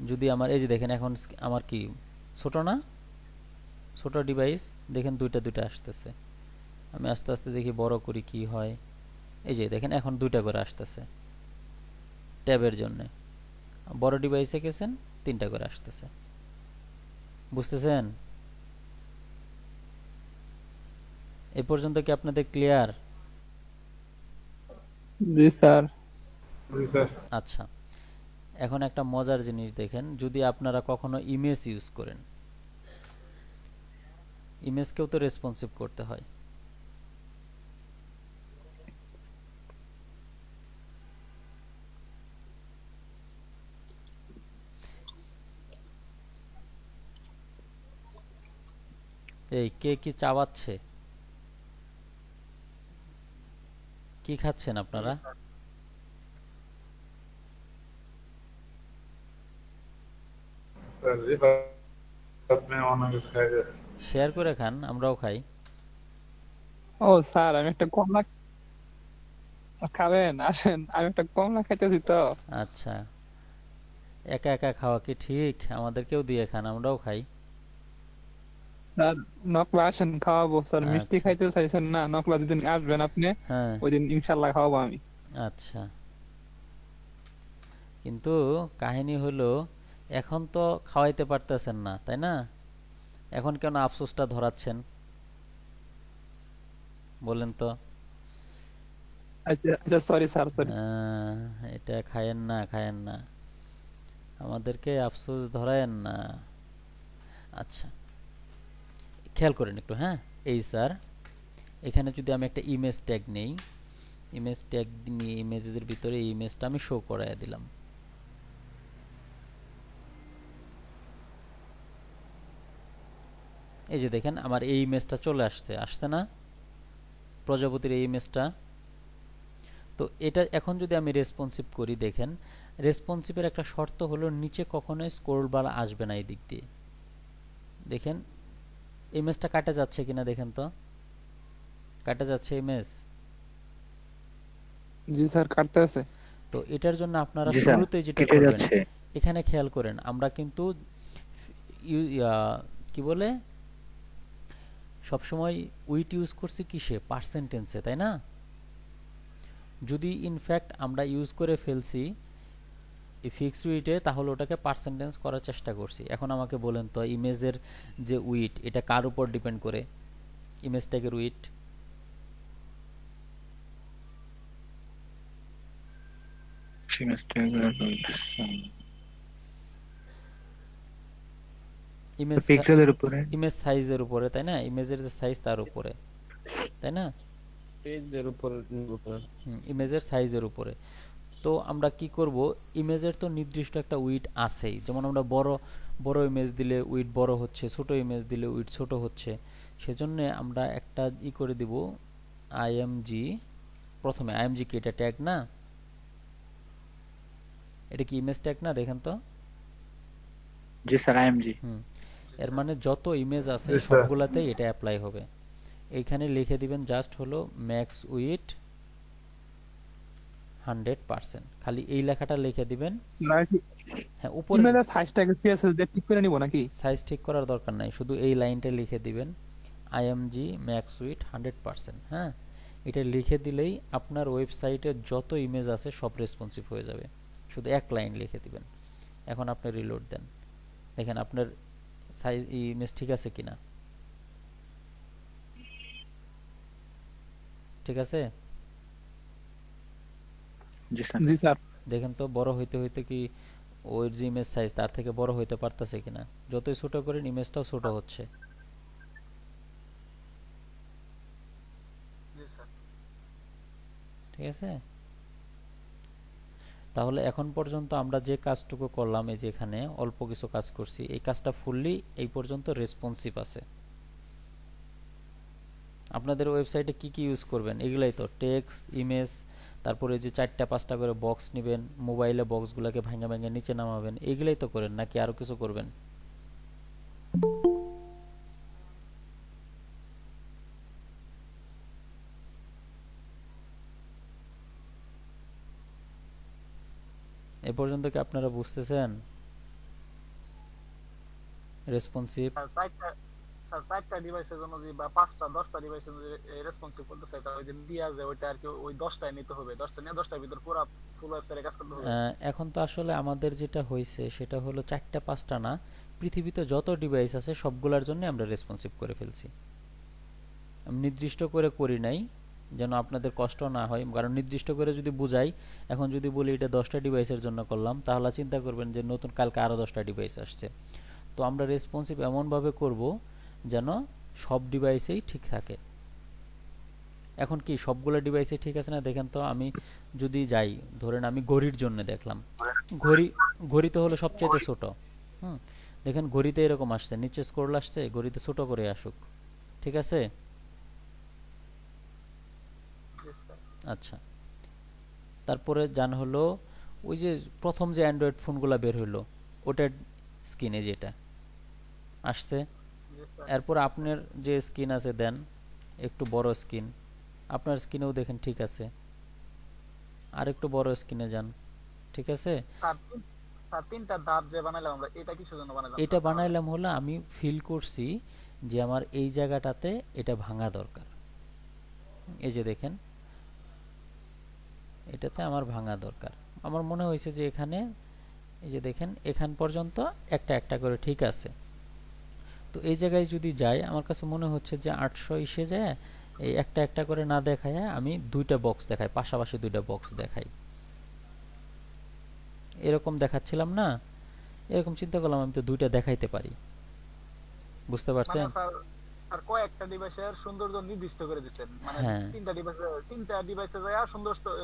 যদি আমার এই যে দেখেন এখন আমার কি ছোট না, ছোট ডিভাইস, দেখেন দুইটা দুইটা আসতেছে। আমি আস্তে আস্তে দেখি বড় করি কি হয়। এই যে দেখেন এখন 2টা করে আসতেছে ট্যাবের জন্য। বড় ডিভাইসে গেছেন 3টা করে আসতেছে। বুঝতেছেন? এই পর্যন্ত কি আপনাদের ক্লিয়ার? জি স্যার। জি স্যার। আচ্ছা, এখন একটা মজার জিনিস দেখেন, যদি আপনারা কখনো ইমেজ ইউজ করেন, ইমেজকেও তো রেসপন্সিভ করতে হয়। এই কে কি চাবাচ্ছে, কি খাচ্ছেন আপনারা? স্যার রিফাত মেহমান কিছু খাই যাচ্ছে। শেয়ার করে খান, আমরাও খাই। ও স্যার, আমি একটা কমলা খাবেন? আসেন, আমি একটা কমলা খাইতেছি তো। আচ্ছা, একা একা খাওয়া কি ঠিক? আমাদেরকেও দিয়ে খান, আমরাও খাই। স্যার নকলা আসেন, খাওয়াবো। স্যার মিষ্টি আচ্ছা, খাইতে চাইছেন না? নকলা যেদিন আসবেন আপনি, হ্যাঁ, ওই দিন ইনশাল্লাহ খাওয়াবো আমি। আচ্ছা। কিন্তু কাহিনী হলো, এখন তো খাওয়াইতে পারতেছেন না, তাই না? এখন কেন আফসোসটা ধরাচ্ছেন বলেন তো? আচ্ছা আচ্ছা, সরি স্যার, সরি। আহ, এটা খায়েন না, খায়েন না, আমাদেরকে আফসোস ধরায়েন না। আচ্ছা, খেয়াল করেন একটু, হ্যাঁ। এই স্যার, এখানে যদি আমি একটা ইমেজ ট্যাগ নেই, ইমেজ ট্যাগ নিয়ে ইমেজের ভিতরে এই ইমেজটা আমি শো করায় দিলাম। এই যে দেখেন আমার এই ইমেজটা চলে আসছে, আসছে না? প্রজাপতির এই ইমেজটা। তো এটা এখন যদি আমি রেসপন্সিভ করি, দেখেন রেসপন্সিভের একটা শর্ত হলো নিচে কখনোই স্ক্রোল বার আসবে না এই দিক দিয়ে। দেখেন ইমেজটা কাটা যাচ্ছে কিনা, দেখেন তো কাটা যাচ্ছে ইমেজ। জি স্যার, কাটতে আছে। তো এটার জন্য আপনারা জি স্যার, শুরুতে যেটা কেটে করবেন, যাচ্ছে। এখানে খেয়াল করেন, আমরা কিন্তু কি বলে সবসময় উইট ইউজ করছি কিসে? পার্সেন্টেন্সে, তাই না? যদি ইনফ্যাক্ট আমরা ইউজ করে ফেলছি এই ফিক্স উইটে, তাহলে ওটাকে পার্সেন্টেজ করার চেষ্টা করছি। এখন আমাকে বলেন তো, ইমেজের যে উইট, এটা কার উপর ডিপেন্ড করে? ইমেজ ট্যাগের উইট ইমেজ পিক্সেলের উপরে। ইমেজ সাইজের উপরে, তাই না? ইমেজের যে সাইজ তার উপরে, তাই না? পেজের উপর নির্ভর করে। ইমেজের সাইজের উপরে। তো আমরা কি করব, ইমেজের তো নির্দিষ্ট একটা উইট আছেই। যেমন আমরা বড় বড় ইমেজ দিলে উইট বড় হচ্ছে, ছোট ইমেজ দিলে উইট ছোট হচ্ছে। সেজন্য আমরা একটা করে দিব আইএমজি। প্রথমে আইএমজি কি এটা ট্যাগ না? এটা কি ইমেজ ট্যাগ না? দেখেন তো। জি স্যার, আইএমজি। এর মানে যত ইমেজ আছে জি স্যার। সবগুলাতেই এটা অ্যাপ্লাই হবে। এইখানে লিখে দিবেন জাস্ট হলো ম্যাক্স উইট 100%, খালি এই লেখাটা লিখে দিবেন। না কি হ্যাঁ, উপরে ইমেজের সাইজটাকে সিএসএস দিয়ে ঠিক করে নিব নাকি? সাইজ ঠিক করার দরকার নাই, শুধু এই লাইনটা লিখে দিবেন আইএমজি ম্যাক্স উইট 100%। হ্যাঁ, এটা লিখে দিলেই আপনার ওয়েবসাইটে যত ইমেজ আছে সব রেসপন্সিভ হয়ে যাবে। শুধু এক লাইন লিখে দিবেন। এখন আপনি রিলোড দেন, দেখেন আপনার সাইজ ইমেজ ঠিক আছে কিনা। ঠিক আছে? জি স্যার। জি স্যার। দেখেন তো বড় হইতে হইতে কি ওর যে ইমেজ সাইজ তার থেকে বড় হইতে পারতেছে কিনা। যতই ছোট করেন ইমেজটাও ছোট হচ্ছে। জি স্যার। ঠিক আছে, তাহলে এখন পর্যন্ত আমরা যে কাজটুকু করলাম, এই যে এখানে অল্প কিছু কাজ করছি, এই কাজটা ফুললি এই পর্যন্ত রেসপন্সিভ আছে। আপনাদের ওয়েবসাইটে কি কি ইউজ করবেন এগুলাই তো, টেক্সট, ইমেজ, তারপরে যে 4টা 5টা করে বক্স নেবেন, মোবাইলে বক্সগুলোকে ভাঙা ভাঙা নিচে নামাবেন, এগুলাই তো করেন, নাকি আরো কিছু করবেন? এ পর্যন্ত কি আপনারা বুঝতেছেন রেসপন্সিভ? স্যার 4টা ডিভাইসের জন্য যদি বা 5টা 10টা ডিভাইসের জন্য রেসপন্সিভ করতে চাই তাহলে ওই যে দিয়া যায় ওইটা আর কি ওই 10টায় নিতে হবে, 10টা নিয়ে 10টার ভিতর পুরো ফুল ওয়েবসাইটে কাজ করতে হবে। এখন তো আসলে আমাদের যেটা হয়েছে সেটা হলো 4টা 5টা না, পৃথিবীতে যত ডিভাইস আছে সবগুলোর জন্য আমরা রেসপন্সিভ করে ফেলছি। আমি নির্দিষ্ট করে করি নাই যেন আপনাদের কষ্ট না হয়, কারণ নির্দিষ্ট করে যদি বুঝাই, এখন যদি বলি এটা 10টা ডিভাইসের জন্য করলাম, তাহলে চিন্তা করবেন যে নতুন কালকে আরো 10টা ডিভাইস আসছে। তো আমরা রেসপন্সিভ এমনভাবে করব যেন সব ডিভাইসেই ঠিক থাকে। এখন কি সবগুলো ডিভাইসে ঠিক আছে না? দেখেন তো, আমি যদি যাই, ধরেন আমি ঘড়ির জন্য দেখলাম, ঘড়ি তো হলো সবচেয়ে ছোট। দেখেন ঘড়িতে এরকম আসছে, নিচে স্ক্রল আসছে, ঘড়িতে ছোট করে আসুক, ঠিক আছে? আচ্ছা, তারপরে জান হলো ওই যে প্রথম যে অ্যান্ড্রয়েড ফোনগুলো বের হলো ওটার স্ক্রিনে যেটা আসছে, এরপর আপনার যে স্ক্রিন আছে দেন একটু বড় স্ক্রিন, আপনার স্ক্রিনেও দেখেন ঠিক আছে, আর একটু বড় স্ক্রিনে যান, ঠিক আছে? স্যার 3টা ধাপ যে বানাইলাম আমরা, এটা কিসের জন্য বানাইলাম? এটা বানাইলাম হলো আমি ফিল করছি যে আমার এই জায়গাটাতে এটা ভাঙা দরকার। এই যে দেখেন এটাতে আমার ভাঙা দরকার, আমার মনে হয়েছে যে এখানে, এই যে দেখেন এখান পর্যন্ত একটা একটা করে ঠিক আছে। তো এই জায়গায় যদি যাই, আমার কাছে মনে হচ্ছে যে 800 ইসে যায় এই একটা একটা করে না দেখায় আমি 2টা বক্স দেখাই, পাশাপাশি 2টা বক্স দেখাই, এরকম দেখাচ্ছিলাম না? এরকম চিন্তা করলাম আমি তো 2টা দেখাইতে পারি, বুঝতে পারছেন? আর কয়েকটা ডিভাইসের সৌন্দর্য নির্দিষ্ট করে দিচ্ছেন, মানে হ্যাঁ 3টা ডিভাইসে যায়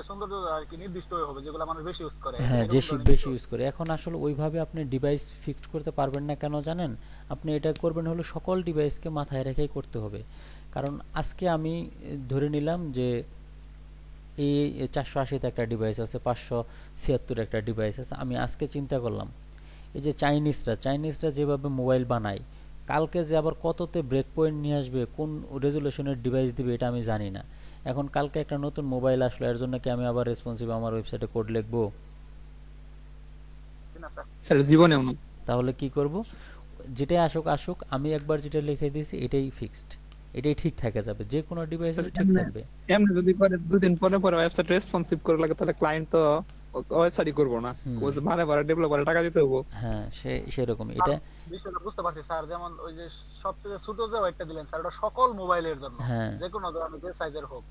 সৌন্দর্য আর কি নির্দিষ্ট হবে যেগুলো মানুষ বেশি ইউজ করে। হ্যাঁ বেশি ইউজ করে। এখন আসলে ওইভাবে আপনি ডিভাইস ফিক্সড করতে পারবেন না, কেন জানেন? আপনি এটা করবেন হলো সকল ডিভাইসকে মাথায় রেখেই করতে হবে। কারণ আজকে আমি ধরে নিলাম যে এই 480 একটা ডিভাইস আছে, 576 একটা ডিভাইস আছে, আমি আজকে চিন্তা করলাম এই যে চাইনিজরা যেভাবে মোবাইল বানায়, কালকে যে আবার কততে ব্রেক পয়েন্ট নিয়ে আসবে, কোন রেজুলেশনের ডিভাইস দিবে এটা আমি জানি না। এখন কালকে একটা নতুন মোবাইল আসলো, এর জন্য কি আমি আবার রেসপন্সিভ আমার ওয়েবসাইটে কোড লিখবো? স্যার জীবনেও না। তাহলে কি করব? যেটাই আসুক, আমি একবার যেটা লিখে দিয়েছি এটাই ফিক্সড, এটাই ঠিক থাকে যাবে, যে কোনো ডিভাইসে ঠিক থাকবে। এমনি যদি পরে 2 দিন পরে পরে ওয়েবসাইট রেসপন্সিভ করে লাগে তাহলে ক্লায়েন্ট তো ওয়েবসাইটই করবো না, ও যে বারে ডেভেলপারে টাকা দিতে হবে। হ্যাঁ সেরকম এটা বিষয়টা বুঝতে পারছি স্যার। যেমন ওই যে সবচেয়ে ছোট যে ওয়েটটা দিলেন স্যার, ওটা সকল মোবাইলের জন্য, হ্যাঁ যে কোনো ধরনের যে সাইজের হোক।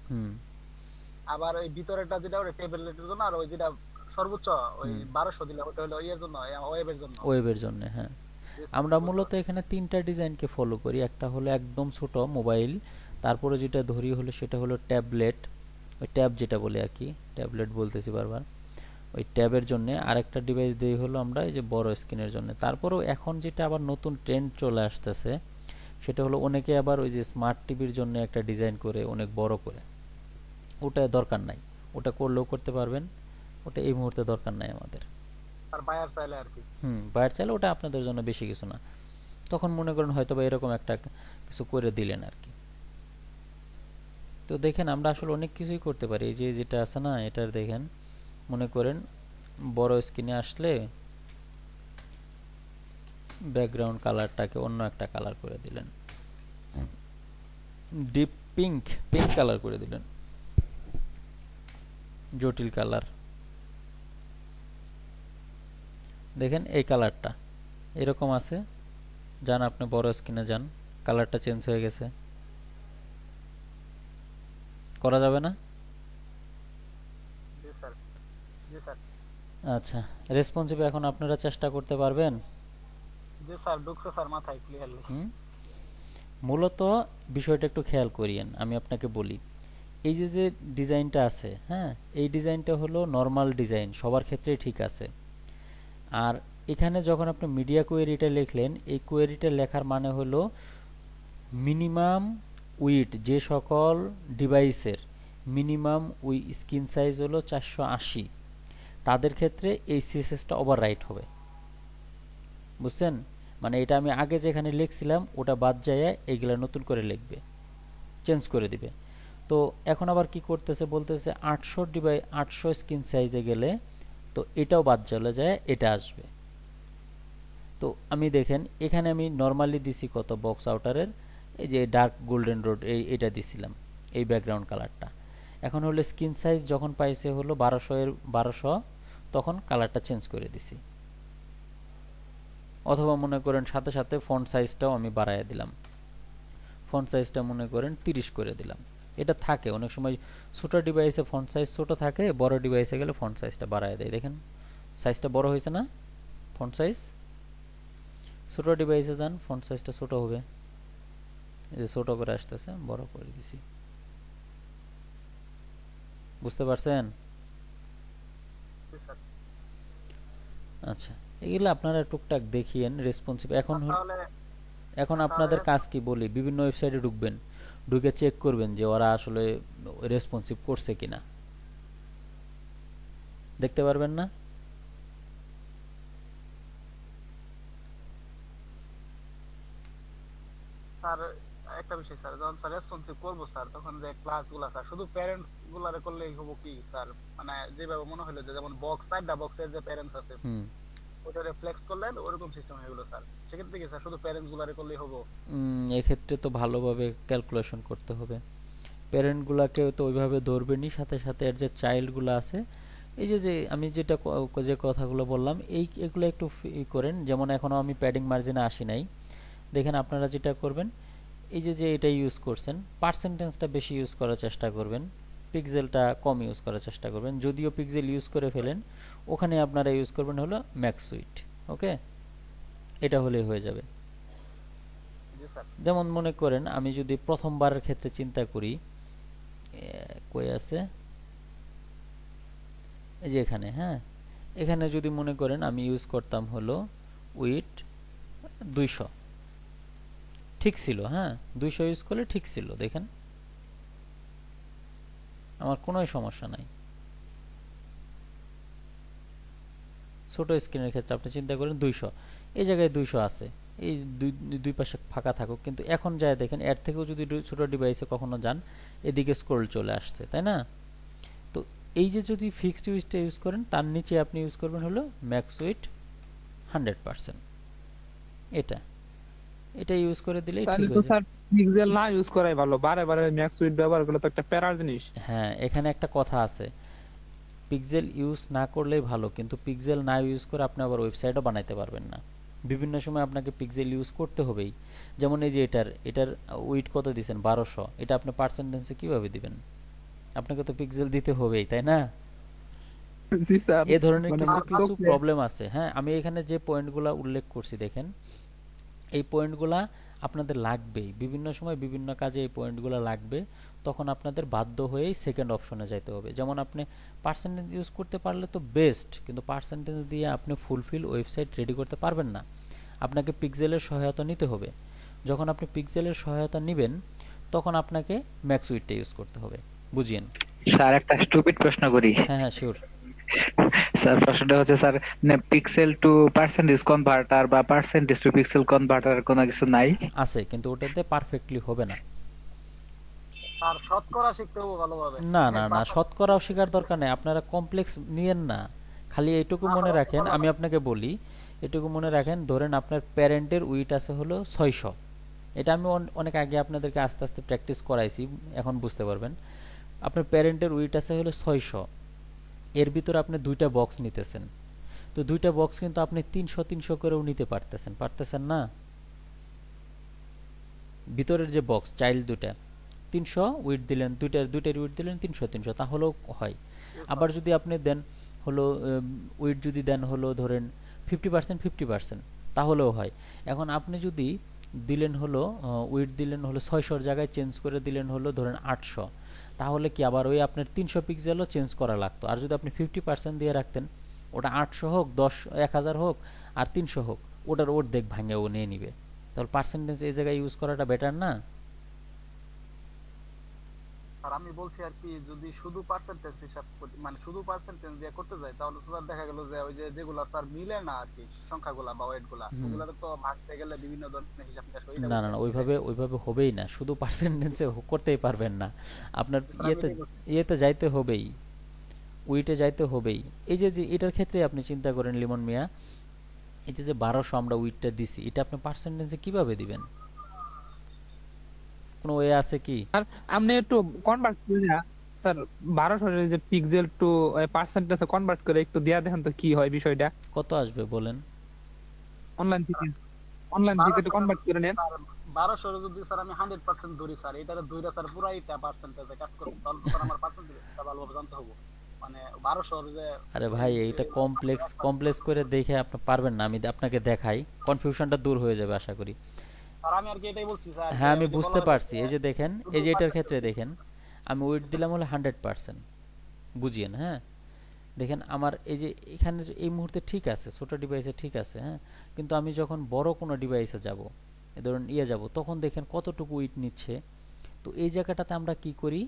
আবার ওই ভিতরেরটা যেটা ওটা ট্যাবলেটের জন্য, আর ওই যেটা সর্বোচ্চ ওই 1200 দিলে ওটা হলো ইয়ের জন্য, ওয়েবের জন্য। হ্যাঁ, আমরা মূলত এখানে 3টা ডিজাইনকে ফলো করি। একটা হলো একদম ছোট মোবাইল, তারপরে যেটা ধরি হলো সেটা হলো ট্যাবলেট, ওই ট্যাব যেটা বলে আর কি, ট্যাবলেট বলতেছি বারবার, ওই ট্যাবের জন্য। আরেকটা ডিভাইস দেই হলো আমরা এই যে বড় স্ক্রিনের জন্য। তারপরেও এখন যেটা আবার নতুন ট্রেন্ড চলে আসতেছে সেটা হলো অনেকে আবার ওই যে স্মার্ট টিভির জন্য একটা ডিজাইন করে অনেক বড় করে, ওটা দরকার নাই, ওটা করলেও করতে পারবেন, ওটা এই মুহূর্তে দরকার নাই আমাদের। আর বায়ার চাইলে আর কি, বায়ার চাইলে ওটা আপনাদের জন্য বেশি কিছু না, তখন মনে করেন হয়তো বা এরকম একটা কিছু করে দিলেন আর কি। তো দেখেন আমরা আসলে অনেক কিছুই করতে পারি। এই যে যেটা আছে না, এটার দেখেন মনে করেন বড় স্ক্রিনে আসলে ব্যাকগ্রাউন্ড কালারটাকে অন্য একটা কালার করে দিলেন, ডিপ পিঙ্ক কালার করে দিলেন, জটিল কালার। দেখেন এই কালারটা এরকম আছে, যান আপনি বড় স্ক্রিনে যান, কালারটা চেঞ্জ হয়ে গেছে, করা যাবে না? আচ্ছা, রেসপন্সিভ এখন আপনারা চেষ্টা করতে পারবেন? যে স্যার ঢুকছে স্যার মাথায় ক্লিয়ারলি। হুম, মূলত বিষয়টা একটু খেয়াল করিয়েন, আমি আপনাকে বলি। এই যে যে ডিজাইনটা আছে, হ্যাঁ, এই ডিজাইনটা হলো নর্মাল ডিজাইন, সবার ক্ষেত্রেই ঠিক আছে। আর এখানে যখন আপনি মিডিয়া কোয়েরিটা লিখলেন, এই কোয়েরিটা লেখার মানে হলো মিনিমাম উইডথ, যে সকল ডিভাইসের মিনিমাম স্ক্রিন সাইজ হলো 480, তাদের ক্ষেত্রে এই সিএসএসটা ওভাররাইট হবে। বুঝছেন? মানে এটা আমি আগে যেখানে লিখছিলাম ওটা বাদ যায়, এইগুলা নতুন করে লিখবে, চেঞ্জ করে দিবে। তো এখন আবার কি করতেছে, বলতেছে 800 স্ক্রিন সাইজে গেলে তো এটাও বাদ চলে যায়, এটা আসবে। তো আমি দেখেন এখানে আমি নরমালি দিছি কত, বক্স আউটারের এই যে ডার্ক গোল্ডেন রোড, এটা দিছিলাম, এই ব্যাকগ্রাউন্ড কালারটা। এখন হলো স্ক্রিন সাইজ যখন পাইছে হলো 1200, তখন কালারটা চেঞ্জ করে দিছি। অথবা মনে করেন সাথে সাথে ফন্ট সাইজটাও আমি বাড়ায় দিলাম, ফন্ট সাইজটা মনে করেন 30 করে দিলাম। এটা থাকে অনেক সময়, ছোট ডিভাইসে ফন্ট সাইজ ছোট থাকে, বড় ডিভাইসে গেলে ফন্ট সাইজটা বাড়ায় দেয়। দেখেন সাইজটা বড় হয়েছে না, ফন্ট সাইজ। ছোট ডিভাইসে যান, ফন্ট সাইজটা ছোট হবে, এই যে ছোট করে আসতেছে, বড় করে দিছি। বুঝতে পারছেন? আচ্ছা, এগুলো আপনারা টুকটাক দেখিয়েন রেসপন্সিভ। এখন আপনাদের কাজ কি বলি, বিভিন্ন ওয়েবসাইটে ঢুকবেন, ঢুকে চেক করবেন যে ওরা আসলে রেসপন্সিভ করছে কিনা। দেখতে পারবেন না? স্যার একটা বিষয় স্যার, যখন স্যার রেসপন্সিভ করবো স্যার, তখন যে ক্লাসগুলো স্যার শুধু প্যারেন্টস গুলারে করলেই হবো কি স্যার? মানে যেভাবে মনে হলো যে যেমন বক্স, চারটা বক্সের যে প্যারেন্টস আছে ওটা রিফ্লেক্স করলেন, ওরকম সিস্টেম হয়ে গেল স্যার। সেক্ষেত্রে কি স্যার শুধু প্যারেন্টস গুলারে করলেই হবো? এক্ষেত্রে তো ভালোভাবে ক্যালকুলেশন করতে হবে, প্যারেন্ট গুলাকে তো ওইভাবে ধরবেনই, সাথে সাথে এর যে চাইল্ড গুলা আছে, এই যে যে আমি যেটা যে কথাগুলো বললাম, এগুলো একটু করেন। যেমন এখনো আমি প্যাডিং মার্জিনে আসি নাই, দেখেন আপনারা যেটা করবেন, এই যে যে এটা ইউজ করছেন, পার্সেন্টেজটা বেশি ইউজ করার চেষ্টা করবেন, পিক্সেলটা কম ইউজ করার চেষ্টা করবেন। যদিও পিক্সেল ইউজ করে ফেলেন, ওখানে আপনারা ইউজ করবেন হলো ম্যাক্স সুইট। ওকে, এটা হলেই হয়ে যাবে। যেমন মনে করেন আমি যদি প্রথমবারের ক্ষেত্রে চিন্তা করি, কই আছে, এই যে এখানে, হ্যাঁ, এখানে যদি মনে করেন আমি ইউজ করতাম হলো উইথ 200, ঠিক ছিল, হ্যাঁ, 200 ইউজ করলে ঠিক ছিল। দেখেন আমার কোনো সমস্যা নাই। ছোট স্ক্রিনের ক্ষেত্রে আপনি চিন্তা করেন 200, এই জায়গায় 200 আছে, এই দুই পাশে ফাঁকা থাকুক, কিন্তু এখন যায় দেখেন এর থেকেও যদি ছোট ডিভাইসে কখনো যান, এদিকে স্ক্রল চলে আসছে, তাই না? তো এই যে যদি ফিক্সড উইথটা ইউজ করেন, তার নিচে আপনি ইউজ করবেন হলো ম্যাক্স উইথ 100%। এটা ইউজ করে দিলেই ঠিক হয়ে যাবে। স্যার পিক্সেল না ইউজ করাই ভালো, বারে বারে ম্যাক্স উইথ ব্যবহার করলে তো একটা প্যারার জিনিস। হ্যাঁ, এখানে একটা কথা আছে, পিক্সেল ইউজ না করলেই ভালো, কিন্তু পিক্সেল না ইউজ করে আপনি আবার ওয়েবসাইটও বানাইতে পারবেন না। বিভিন্ন সময় আপনাকে পিক্সেল ইউজ করতে হবেই। যেমন এই যে এটার উইথ কত দিবেন, 1200, এটা আপনি পার্সেন্টেজে কিভাবে দিবেন? আপনাকে তো পিক্সেল দিতে হবেই, তাই না? জি স্যার, এই ধরনের কিছু কিছু প্রবলেম আছে। হ্যাঁ, আমি এখানে যে পয়েন্টগুলো উল্লেখ করছি দেখেন, এই পয়েন্টগুলা আপনাদের লাগবেই, বিভিন্ন সময় বিভিন্ন কাজে এই পয়েন্টগুলো লাগবে, তখন আপনাদের বাধ্য হয়েই সেকেন্ড অপশনে যাইতে হবে। যেমন আপনি পার্সেন্টেজ ইউজ করতে পারলে তো বেস্ট, কিন্তু পার্সেন্টেজ দিয়ে আপনি ফুলফিল ওয়েবসাইট রেডি করতে পারবেন না, আপনাকে পিক্সেলের সহায়তা নিতে হবে। যখন আপনি পিক্সেলের সহায়তা নেবেন, তখন আপনাকে ম্যাক্স উইথটা ইউজ করতে হবে। বুঝিয়েন স্যার? একটা স্টুপিড প্রশ্ন করি। হ্যাঁ হ্যাঁ, শিওর। স্যার প্রশ্নটা হচ্ছে sir, pixel to percentage converter বা পার্সেন্টেজ টু পিক্সেল কনভার্টার কোনো কিছু নাই? আছে, কিন্তু ওটাতে পারফেক্টলি হবে না। আর শতকরা শিখতে হবে ভালোভাবে। না না না, শতকরাও শেখার দরকার নেই, আপনারা কমপ্লেক্স নিয়েন না, খালি এইটুকু মনে রাখেন, আমি আপনাকে বলি, এটুকু মনে রাখেন, ধরেন আপনার প্যারেন্টের উইট আছে হলো 600, এটা আমি অনেক আগে আপনাদেরকে আস্তে আস্তে প্র্যাকটিস করাইছি, এখন বুঝতে পারবেন। আপনার প্যারেন্টের উইট আছে হলো 600, এর ভিতরে আপনি দুইটা বক্স নিতেছেন, তো দুইটা বক্স কিন্তু আপনি 300 করেও নিতে পারতেছেন না? ভিতরের যে বক্স চাইল্ড দুটা 300 উইথ দিলেন, দুইটার উইথ দিলেন 300, তাহলেও হয়। আবার যদি আপনি দেন হলো উইড যদি দেন হলো ধরেন 50% 50% তাহলেও হয়। এখন আপনি যদি দিলেন হলো উইড দিলেন হলো 600 জায়গায় চেঞ্জ করে দিলেন হলো ধরেন 800, তাহলে কি আবার ওই আপনার 300 পিক্সেলও চেঞ্জ করা লাগতো। আর যদি আপনি 50% দিয়ে রাখতেন, ওটা 800 হোক 10,000 হোক আর 300 হোক, ওটার অর্ধেক ভাঙে ও নিয়ে নিবে। তাহলে পার্সেন্টেজ এই জায়গায় ইউজ করাটা বেটার না? আর আমি বলছি আর কি, যদি শুধু পার্সেন্টেজ হিসাব মানে শুধু পার্সেন্টেজ দিয়ে করতে যাই, তাহলে তো স্যার দেখা গেল যে ওই যে যেগুলা স্যার মিলে না আর কি সংখ্যাগুলা বা ওয়েটগুলা, ওগুলা তো ভাগতে গেলে বিভিন্ন ধরনের হিসাব নিকাশ হয়। না না না, ওইভাবে হবেই না, শুধু পার্সেন্টেজে করতেই পারবেন না। আপনার ইয়েতে যাইতে হবেই, উইটে যাইতে হবেই। এই যে এটার ক্ষেত্রে আপনি চিন্তা করেন লিমন মিয়া, এই যে 1200 আমরা উইটটা দিছি, এটা আপনি পার্সেন্টেজে কিভাবে দিবেন? কোনো ওয়ে আছে কি? আর আপনি একটু কনভার্ট করে না স্যার 1200 যে পিক্সেল টু পার্সেন্টেজে কনভার্ট করে একটু দেয়া দেখেন তো কি হয় বিষয়টা। কত আসবে বলেন? অনলাইন থেকে একটু কনভার্ট করে নেন। 1200 যদি স্যার আমি 100% ধরি স্যার, এটারে ধইরা স্যার পুরো এটা পার্সেন্টেজে কাজ করব, তাহলে তো স্যার আমার পার্সেন্টেজটা ভালোভাবে জানতে হবে। মানে 1200 যে আরে ভাই এইটা কমপ্লেক্স করে দেখে আপনি পারবেন না, আমি আপনাকে দেখাই, কনফিউশনটা দূর হয়ে যাবে আশা করি। আর আমি আর কি এটাই বলছি স্যার। হ্যাঁ আমি বুঝতে পারছি। এই যে দেখেন, এই যে এটার ক্ষেত্রে দেখেন আমি ওয়েট দিলাম হলো 100%, বুঝিয়েন। হ্যাঁ দেখেন আমার এই যে এখানে এই মুহূর্তে ঠিক আছে, ছোট ডিভাইসে ঠিক আছে। হ্যাঁ কিন্তু আমি যখন বড় কোনো ডিভাইসে যাব, ধরুন যাব, তখন দেখেন কতটুকু উইট নিচ্ছে। তো এই জায়গাটাতে আমরা কি করি,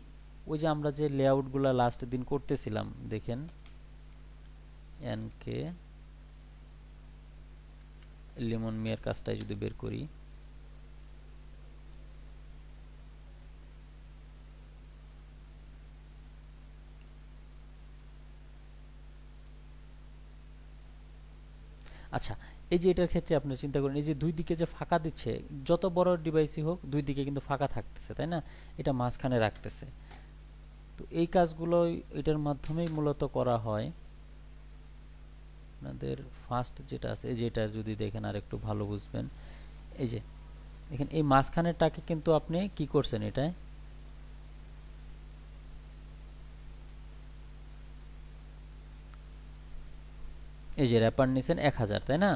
ওই যে আমরা যে লেআউটগুলো লাস্ট দিন করতেছিলাম, দেখেন এনকে লিমন মিয়ার কাজটাই যদি বের করি, আচ্ছা এই যে এটার ক্ষেত্রে আপনি চিন্তা করেন, এই যে দুই দিকে যে ফাঁকা দিচ্ছে, যত বড় ডিভাইসই হোক দুই দিকে কিন্তু ফাঁকা থাকতেছে, তাই না? এটা মাঝখানে রাখতেছে। তো এই কাজগুলো এটার মাধ্যমেই মূলত করা হয়। আপনাদের ফার্স্ট যেটা আছে, এই যে এটা যদি দেখেন আর একটু ভালো বুঝবেন, এই যে দেখেন এই মাঝখানেরটাকে কিন্তু আপনি কি করছেন, এটায় এই যে র্যাপার নিছেন 1000, তাই না?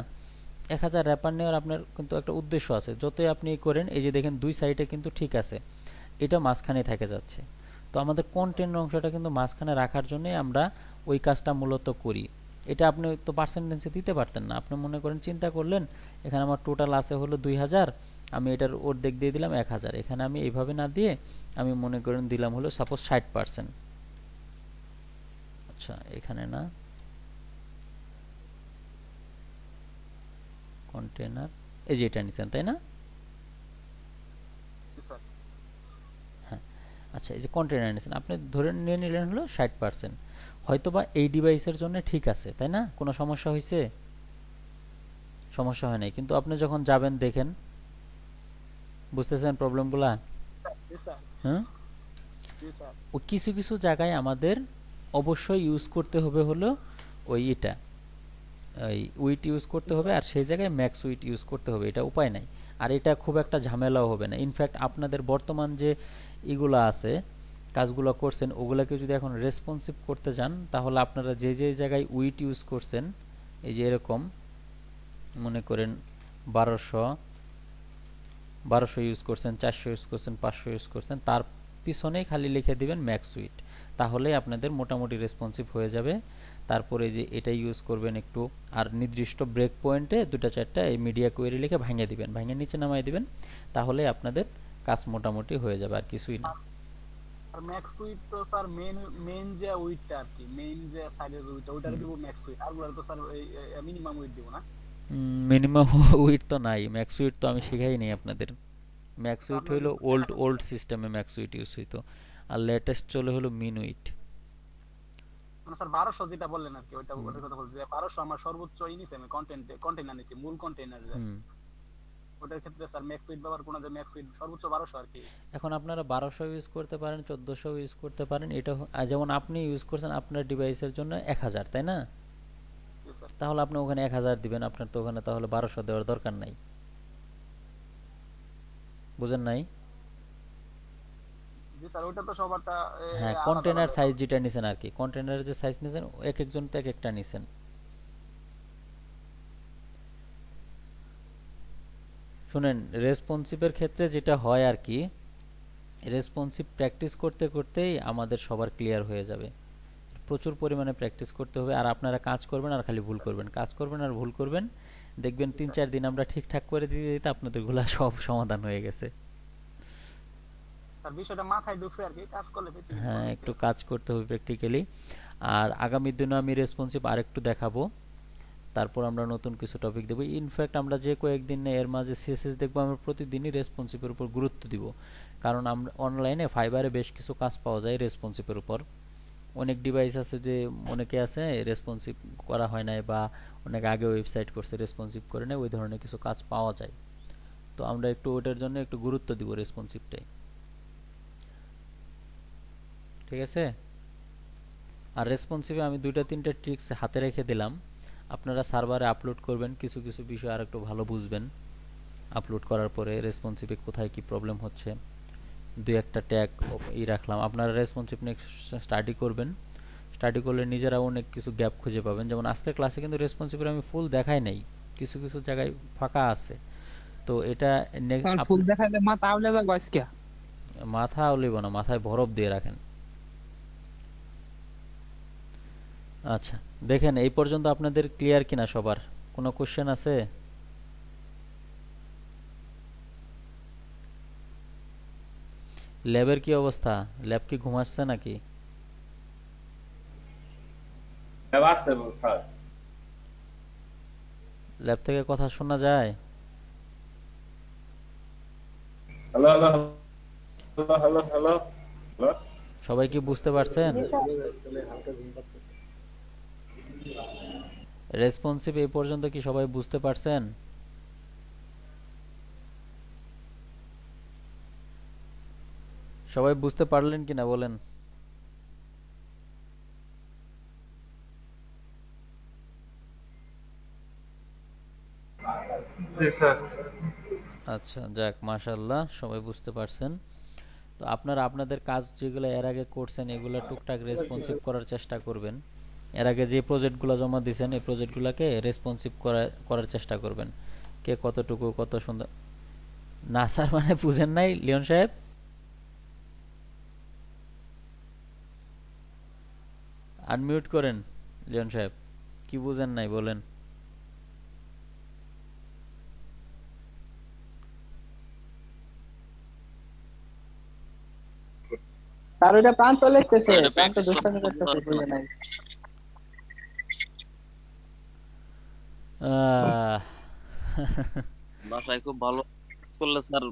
1000 র্যাপার নেওয়ার আপনার কিন্তু একটা উদ্দেশ্য আছে। যতই আপনি করেন, এই যে দেখেন দুই সাইডে কিন্তু ঠিক আছে, এটা মাঝখানে থেকে যাচ্ছে। তো আমাদের কন্টেন্ট অংশটা কিন্তু মাঝখানে রাখার জন্যই আমরা ওই কাজটা মূলত করি। এটা আপনি তো পার্সেন্টেজে দিতে পারতেন না। আপনি মনে করেন চিন্তা করলেন এখানে আমার টোটাল আছে হলো 2000, আমি এটার অর্ধেক দিয়ে দিলাম 1000। এখানে আমি এইভাবে না দিয়ে আমি মনে করেন দিলাম হলো সাপোজ 60%। আচ্ছা এখানে না, কন্টেনার এই যে এটা নিছেন, তাই না? হ্যাঁ আচ্ছা, এই যে কন্টেনার নিছেন, আপনি ধরে নিয়ে নিলেন হলো 60%। হয়তোবা এই ডিভাইসের জন্য ঠিক আছে, তাই না? কোনো সমস্যা হয়েছে? সমস্যা হয় নাই। কিন্তু আপনি যখন যাবেন দেখেন, বুঝতেছেন প্রবলেমগুলা? হ্যাঁ ও কিছু কিছু জায়গায় আমাদের অবশ্যই ইউজ করতে হবে হলো ওই এটা ওই উইট ইউজ করতে হবে, আর সেই জায়গায় ম্যাক্স উইট ইউজ করতে হবে, এটা উপায় নাই। আর এটা খুব একটা ঝামেলাও হবে না। ইনফ্যাক্ট আপনাদের বর্তমান যে এগুলো আছে, কাজগুলো করছেন, ওগুলোকে যদি এখন রেসপন্সিভ করতে যান, তাহলে আপনারা যে যে জায়গায় উইট ইউজ করছেন, এই যে এরকম মনে করেন 1200 ইউজ করছেন, 400 ইউজ করছেন, 500 ইউজ করছেন, তার পিছনেই খালি লিখে দিবেন ম্যাক্স উইট, তাহলেই আপনাদের মোটামুটি রেসপন্সিভ হয়ে যাবে। তারপরে যে এটা ইউজ করবেন একটু, আর নির্দিষ্ট ব্রেক পয়েন্টে দুটা চারটা এই মিডিয়া কোয়েরি লিখে ভাঙিয়ে দিবেন, ভাঙিয়ে নিচে নামাই দিবেন, তাহলে আপনাদের কাজ মোটামুটি হয়ে যাবে, আর কিছুই না। আর ম্যাক্স উইট তো স্যার মেইন যে উইটটা আর কি, মেইন যে সাইডের উইটটা, ওইটার দিব ম্যাক্স উইট, আর গুলো তো স্যার মিনিমাম উইট দিব না? মিনিমাম উইট তো নাই, ম্যাক্স উইট তো আমি শিখাই নাই আপনাদের। ম্যাক্স উইট হইলো ওল্ড সিস্টেমে ম্যাক্স উইট ইউজ হইতো, আর লেটেস্ট চলে হলো মিন উইট। মানে স্যার 1200 যেটা বললেন আর কি, ওইটার কথা বলছি, 1200 আমার সর্বোচ্চ নিছে, আমি কন্টেইনার নিছি, মূল কন্টেইনার। ওটার ক্ষেত্রে স্যার ম্যাক্স উইট ব্যবহার কোন, যে ম্যাক্স উইট সর্বোচ্চ 1200 আর কি। এখন আপনারা 1200 ইউজ করতে পারেন, 1400 ইউজ করতে পারেন। এটা যেমন আপনি ইউজ করছেন আপনার ডিভাইসের জন্য 1000, তাই না? তাহলে আপনি ওখানে 1000 দিবেন, আপনার তো ওখানে তাহলে 1200 দেওয়ার দরকার নাই। বুঝেন নাই? জি জি স্যার ওটা তো সবারটা হ্যাঁ, আলাদা কন্টেনার আলাদা সাইজ যেটা নিছেন আর কি, কন্টেনারের যে সাইজ নিছেন এক একজন তো এক একটা নিছেন। শুনেন, রেসপন্সিভের ক্ষেত্রে যেটা হয় আর কি, রেসপন্সিভ প্র্যাকটিস করতে করতেই আমাদের সবার ক্লিয়ার হয়ে যাবে। প্রচুর পরিমাণে প্র্যাকটিস করতে হবে, আর আপনারা কাজ করবেন আর খালি ভুল করবেন, কাজ করবেন আর ভুল করবেন, দেখবেন 3-4 দিন আমরা ঠিকঠাক করে দিতে দিতে আপনাদের গুলা সব সমাধান হয়ে গেছে। স্যার বিষয়টা মাথায় ঢুকছে আর কি, কাজ করলে পৃথিবী হ্যাঁ, অনেক একটু কাজ করতে হবে প্র্যাকটিক্যালি। আর আগামী দিনে আমি রেসপন্সিভ আরেকটু দেখাবো, তারপর আমরা নতুন কিছু টপিক দেবো। ইনফ্যাক্ট আমরা যে কয়েকদিন এর মাঝে সিএসএস দেখবো, আমরা প্রতিদিনই রেসপন্সিভের উপর গুরুত্ব দিব, কারণ আমরা অনলাইনে ফাইবারে বেশ কিছু কাজ পাওয়া যায় রেসপন্সিভের উপর। অনেক ডিভাইস আছে যে অনেকে আছে রেসপন্সিভ করা হয় নাই, বা অনেক আগে ওয়েবসাইট করছে রেসপন্সিভ করে নেয়, ওই ধরনের কিছু কাজ পাওয়া যায়। তো আমরা একটু ওটার জন্য একটু গুরুত্ব দিব রেসপন্সিভটাই, ঠিক আছে? আর রেসপন্সিভে আমি 2-3টা ট্রিক্স হাতে রেখে দিলাম, আপনারা সার্ভারে আপলোড করবেন, কিছু কিছু বিষয় আর একটু ভালো বুঝবেন আপলোড করার পরে, রেসপন্সিভে কোথায় কি প্রবলেম হচ্ছে। 2-1টা ট্যাগ রাখলাম, আপনারা রেসপন্সিভ নেক্সট স্টাডি করবেন, স্টাডি করলে নিজেরা অনেক কিছু গ্যাপ খুঁজে পাবেন। যেমন আজকের ক্লাসে কিন্তু রেসপন্সিভের আমি ফুল দেখাই নাই, কিছু কিছু জায়গায় ফাঁকা আছে। তো এটা স্যার ফুল দেখাইলে মাথা আউলে যাবে আজকে। মাথা আউলিব না, মাথায় বরফ দিয়ে রাখেন। আচ্ছা, দেখেন এই পর্যন্ত আপনাদের ক্লিয়ার কিনা সবার? কোনো কোশ্চেন আছে? ল্যাবের কি অবস্থা? ল্যাব কি ঘুমাচ্ছে নাকি? ল্যাব থেকে কথা শোনা যায়? Hello hello hello hello hello, সবাই কি বুঝতে পারছেন? রেসপন্সিভ এই পর্যন্ত কি সবাই বুঝতে পারছেন? সবাই বুঝতে পারলেন কিনা বলেন? জি স্যার। আচ্ছা, যাক, মাশাআল্লাহ, সবাই বুঝতে পারছেন। তো আপনারা আপনাদের কাজ যেগুলো এর আগে করছেন এগুলো টুকটাক রেসপন্সিভ করার চেষ্টা করবেন। এর আগে যে প্রজেক্টগুলো জমা দিয়েছেন এই প্রজেক্টগুলোকে রেসপন্সিভ করার চেষ্টা করবেন। কে কতটুকু কত সুন্দর। না স্যার, মানে বুঝেন নাই লিওন সাহেব? আনমিউট করেন লিওন সাহেব, কি বুঝেন নাই বলেন? স্যার ওটা প্রান্ত লিখতেছে, প্রান্ত দুষ্টামি করতেছে, বুঝে নাই। আহ, বাসায় খুব ভালো কাজ করলে স্যার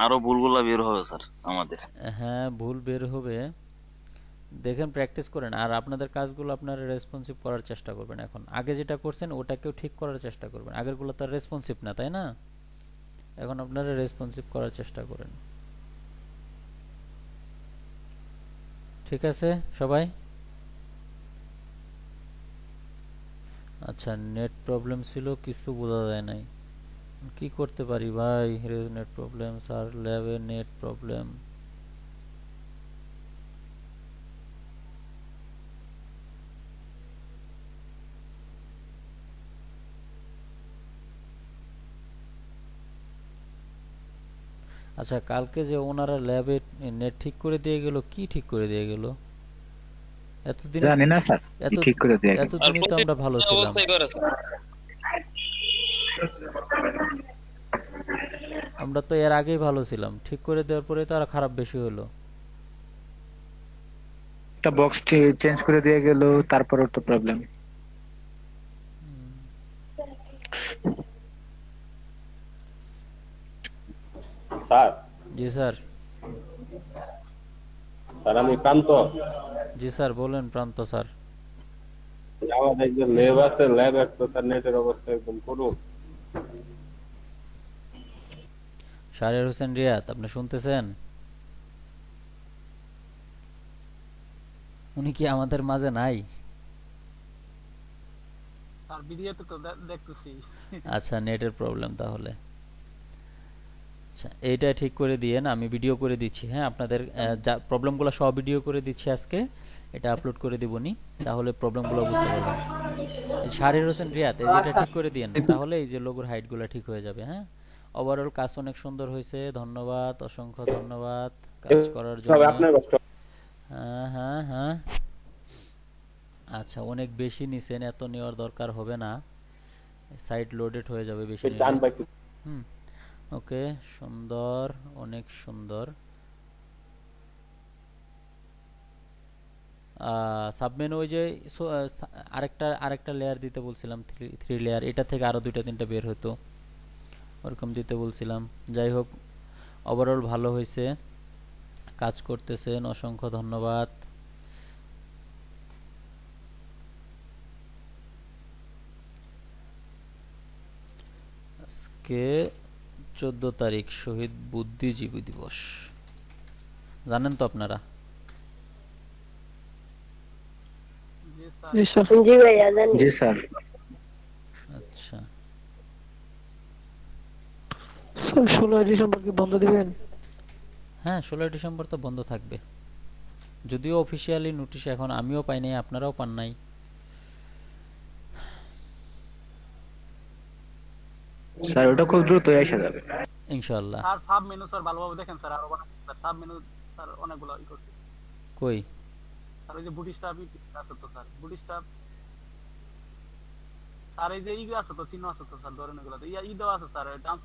আরো ভুলগুলা বের হবে স্যার আমাদের। হ্যাঁ, ভুল বের হবে, দেখেন প্র্যাকটিস করেন। আর আপনাদের কাজগুলো আপনারা রেসপন্সিভ করার চেষ্টা করবেন। এখন আগে যেটা করছেন ওটাকেও ঠিক করার চেষ্টা করবেন, আগেরগুলো তো রেসপন্সিভ না, তাই না? এখন আপনারা রেসপন্সিভ করার চেষ্টা করেন, ঠিক আছে সবাই? আচ্ছা, নেট প্রবলেম ছিল, কিছু বোঝা যায় নাই, কি করতে পারি ভাই? নেট প্রবলেম স্যার, ল্যাবে নেট প্রবলেম। আচ্ছা, কালকে যে ওনারা ল্যাবে নেট ঠিক করে দিয়ে গেল, কি ঠিক করে দিয়ে গেল? এতদিন জানি না স্যার, কি ঠিক করে দিয়ে গেল। এতদিনই তো আমরা ভালো ছিলাম। অবস্থায় করে স্যার। আমরা তো এর আগেই ভালো ছিলাম, ঠিক করে দেওয়ার পরে তো আর খারাপ বেশি হলো। একটা বক্স চেঞ্জ করে দিয়ে গেল, তারপরেও তো প্রবলেম। স্যার। জি স্যার। স্যার আমি প্রান্ত। জি স্যার, বলেন প্রান্ত স্যার। আমাদের যে ল্যাব আছে, ল্যাব একটা স্যার নেটের অবস্থা একদম করুন। শাহরিয়ার হোসেন রিয়াদ, আপনি শুনতেছেন? উনি কি আমাদের মাঝে নাই? আর ভিডিওতে তো দেখতেছি। আচ্ছা, নেটের প্রবলেম তাহলে। আচ্ছা, এইটা ঠিক করে দিয়েন, আমি ভিডিও করে দিচ্ছি। হ্যাঁ, আপনাদের যা প্রবলেমগুলো সব ভিডিও করে দিচ্ছি আজকে, এটা আপলোড করে দিবনি, তাহলে প্রবলেমগুলো বুঝতে পারবেন। এই শাহরির হোসেন রিয়াদ, এই যে এটা ঠিক করে দিয়েন, তাহলে এই যে লোগোর হাইটগুলো ঠিক হয়ে যাবে। হ্যাঁ, ওভারঅল কাজ অনেক সুন্দর হয়েছে, ধন্যবাদ, অসংখ্য ধন্যবাদ কাজ করার জন্য। সব আপনার কষ্ট। হ্যাঁ হ্যাঁ হ্যাঁ, আচ্ছা, অনেক বেশি নিছেন, এত নেওয়ার দরকার হবে না, সাইট লোডেড হয়ে যাবে বেশি টান নিলে। পাইছি। হুম, ওকে, সুন্দর, অনেক সুন্দর। সাবমেনু ওই যে আরেকটা লেয়ার দিতে বলছিলাম, থ্রি লেয়ার, এটা থেকে আরো দুইটা তিনটা বের হতো, ওরকম দিতে বলছিলাম। যাই হোক, ওভারঅল ভালো হয়েছে, কাজ করতেছেন, অসংখ্য ধন্যবাদ। আজকে 14 তারিখ, শহীদ বুদ্ধিজীবী দিবস, জানেন তো আপনারা? জি স্যার। জি ভাইয়া জানি। জি স্যার। আচ্ছা, 16 ডিসেম্বর কি বন্ধ দিবেন? হ্যাঁ, 16 ডিসেম্বর তো বন্ধ থাকবে, যদিও অফিসিয়ালি নোটিশ এখন আমিও পাই নাই, আপনারাও পান নাই। স্যার ওটা খুব দ্রুতই এসে যাবে ইনশাআল্লাহ। স্যার সাব মেনু স্যার ভালোভাবে দেখেন স্যার, আরো বানান স্যার, সাব মেনু স্যার অনেকগুলো ই করছে কই? স্যার। ওই যে বুটি স্টাফ আছে তো স্যার, বুটি স্টাফ স্যার, এই যে ই আছে তো, চিহ্ন আছে তো স্যার, ধরেন এগুলো তো ই দেওয়া আছে স্যার, ডান্স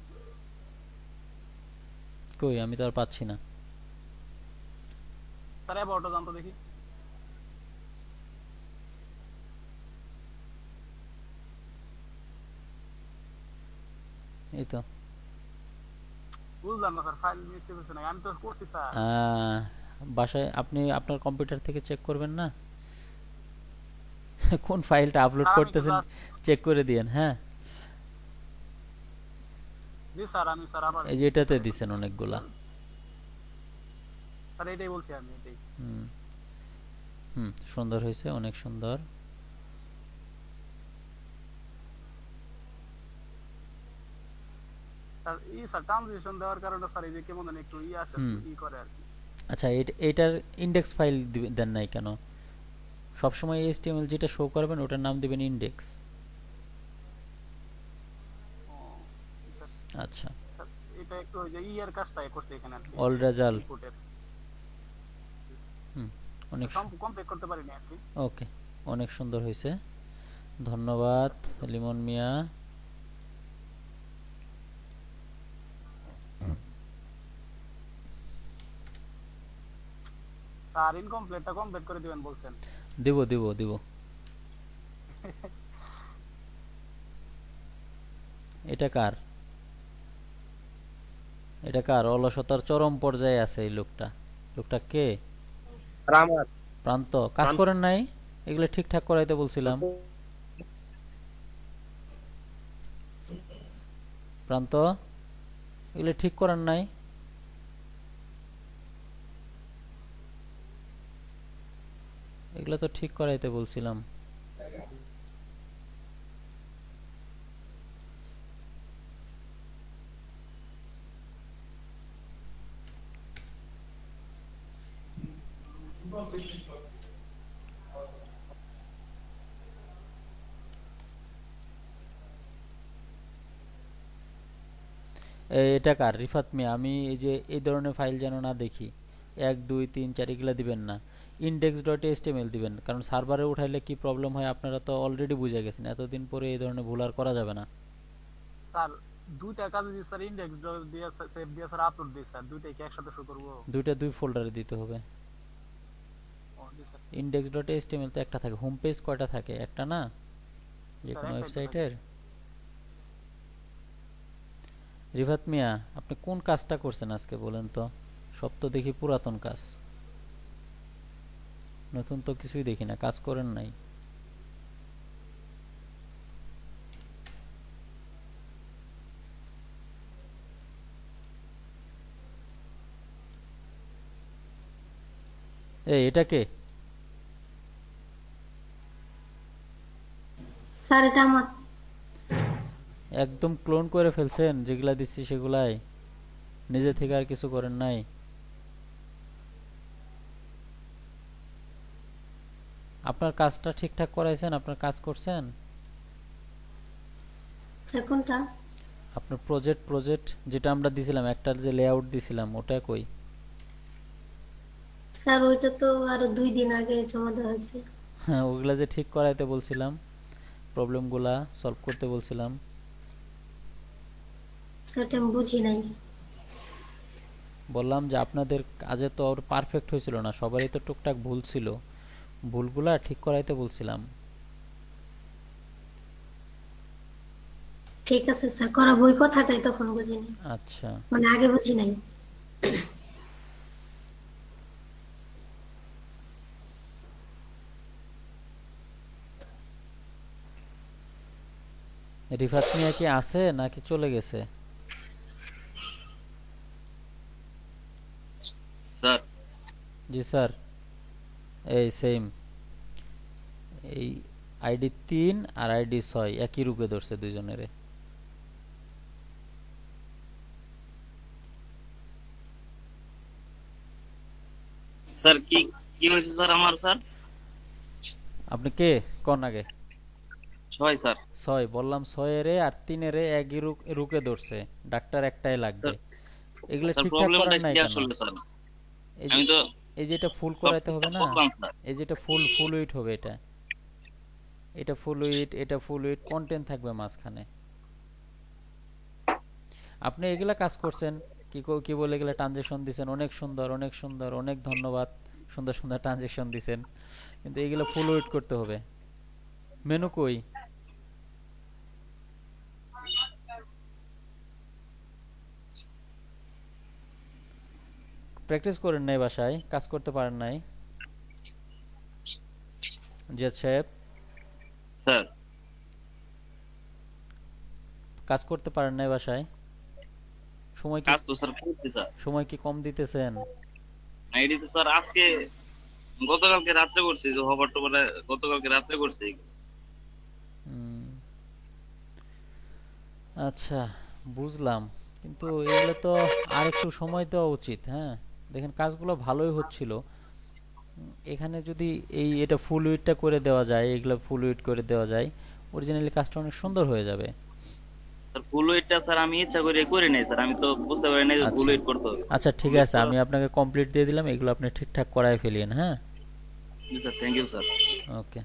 কই, আমি তো আর পাচ্ছি না। স্যার অ্যাবাউটটা জানতো দেখি। এই তো বুঝলাম না স্যার, ফাইল মিস্টেক হচ্ছে না, আমি তো করছি স্যার। বাসায় আপনি আপনার কম্পিউটার থেকে চেক করবেন না কোন ফাইলটা আপলোড করতেছেন, চেক করে দিয়েন। হ্যাঁ, জি স্যার, আমি স্যার আবার এই যে এটাতে দিছেন অনেকগুলা। স্যার এটাই বলছি আমি, এটাই। হুম হুম, সুন্দর হয়েছে, অনেক সুন্দর। স্যার ই স্যার ট্রানজিশন দেওয়ার কারণে স্যার এই যে কেমন জানি একটু ই আসে, ই করে আর কি। আচ্ছা, এটার ইন্ডেক্স ফাইল দেন নাই কেন? সবসময় HTML যেটা শো করবেন ওটার নাম দিবেন ইন্ডেক্স। আচ্ছা, এটা একটু ওই যে ই এর কাজটা করতে এখানে আর কি, অল রেজাল্ট। অনেক কমপ্লিট করতে পারিনি আর কি। ওকে, অনেক সুন্দর হয়েছে, ধন্যবাদ লিমন মিয়া। স্যার ইনকমপ্লিটটা কমপ্লিট করে দিবেন বলছেন। দিব দিব দিব। এটা কার? এটা কার? অলসতার চরম পর্যায়ে আছে এই লোকটা। লোকটা কে? রামাত প্রান্ত। কাজ করেন নাই? এগুলো ঠিকঠাক করাইতে বলছিলাম। প্রান্ত, এগুলো ঠিক করেন নাই? এগুলো তো ঠিক করাইতে বলছিলাম। এটা কার? রিফাত মিয়া। আমি এই যে এই ধরনের ফাইল যেন না দেখি, 1 2 3 4 এগুলা দিবেন না, index.html দিবেন, কারণ সার্ভারে উঠাইলে কি প্রবলেম হয় আপনারা তো অলরেডি বুঝে গেছেন। এতদিন পরে এই ধরনের ভুল আর করা যাবে না। স্যার দুইটা কাজ দিই স্যার, ইনডেক্স দিয়ে সেভ দিয়ে স্যার আপলোড দিই স্যার, দুইটাই কি একসাথে শুরু করব? দুইটা দুই ফোল্ডারে দিতে হবে। index.html তো একটা থাকে। হোম পেজ কয়টা থাকে? একটা না, যে কোনো ওয়েবসাইটের। রিফাত মিয়া, আপনি কোন কাজটা করছেন আজকে বলেন তো? সব তো দেখি পুরাতন কাজ, নতুন তো কিছুই দেখি না। কাজ করেন নাই? এটা কে? স্যার এটা আমার। একদম ক্লোন করে ফেলছেন যেগুলা দিচ্ছি সেগুলাই? নিজে থেকে আর কিছু করেন নাই? আপনার কাজটা ঠিকঠাক করাইছেন? আপনার কাজ করছেন? স্যার কোনটা? আপনার প্রজেক্ট যেটা আমরা দিছিলাম, একটার যে লেআউট দিছিলাম, ওটা কই? স্যার ওইটা তো আরো 2 দিন আগে জমা দেওয়া হয়েছে। হ্যাঁ, ওগুলা যে ঠিক করাইতে বলছিলাম, প্রবলেমগুলা সলভ করতে বলছিলাম। স্যার এটা আমি বুঝি নাই। বললাম যে আপনাদের কাজে তো আর পারফেক্ট হয়েছিল না, সবারই তো টুকটাক ভুল ছিল, ভুলগুলা ঠিক করাইতে বলছিলাম। ঠিক আছে স্যার, করাবো, ওই কথাটাই তখন বুঝিনি, আচ্ছা, মানে আগে বুঝি নাই। রিফাত মিয়া কি আছে নাকি চলে গেছে? স্যার জি স্যার, এই সেম, এই আইডি 3 আর আইডি 6 একই রূপে ধরছে দুইজনেরে। স্যার কি কি হয়েছে স্যার আমার স্যার? আপনি কে কোন আগে? 6 স্যার। 6 বললাম, 6 এরে আর 3 এরে একই রুকে ধরছে, ডাক্তার একটাই লাগবে। এগুলো স্যার ঠিকঠাক প্রবলেমটা করেন নাই কি কেন? আসলে স্যার? এই আমি তো এই যে এটা ফুল সব করাইতে হবে না, করলাম স্যার। এই যে এটা ফুল উইট হবে, এটা ফুল উইট, এটা ফুল উইট, কন্টেন্ট থাকবে মাঝখানে। আপনি এগুলা কাজ করছেন, কি বলে এগুলা ট্রানজেকশন দিবেন, অনেক সুন্দর, অনেক সুন্দর, অনেক ধন্যবাদ, সুন্দর সুন্দর ট্রানজেকশন দিবেন, কিন্তু এগুলা ফুল উইট করতে হবে। মেনু কই? প্র্যাকটিস করেন নাই বাসায়? কাজ করতে পারেন নাই? জিয়াদ সাহেব স্যার কাজ করতে পারেন নাই বাসায়? সময় কি কাজ তো স্যার করছি স্যার। সময় কি কম দিতেছেন? আইডি তো স্যার আজকে গতকালকে রাত্রে করছি, যে হবার তো বলে গতকালকে রাত্রে করছি। আচ্ছা, বুঝলাম, কিন্তু এগুলো তো আর একটু সময় দেওয়া উচিত। হ্যাঁ, দেখেন কাজগুলো ভালোই হচ্ছিল, এখানে যদি এটা ফুল উইডটা করে দেওয়া যায়, এগুলো ফুল উইড করে দেওয়া যায়, অরিজিনালি কাজটা অনেক সুন্দর হয়ে যাবে। স্যার ফুল ওয়েটটা স্যার আমি ইচ্ছা করে করি নাই স্যার, আমি তো বুঝতে পারি নাই যে ফুল ওয়েট করতে হবে। আচ্ছা ঠিক আছে, আমি আপনাকে কমপ্লিট দিয়ে দিলাম, এগুলো আপনি ঠিকঠাক করায় ফেলিয়েন। হ্যাঁ জি স্যার, থ্যাংক ইউ স্যার। ওকে।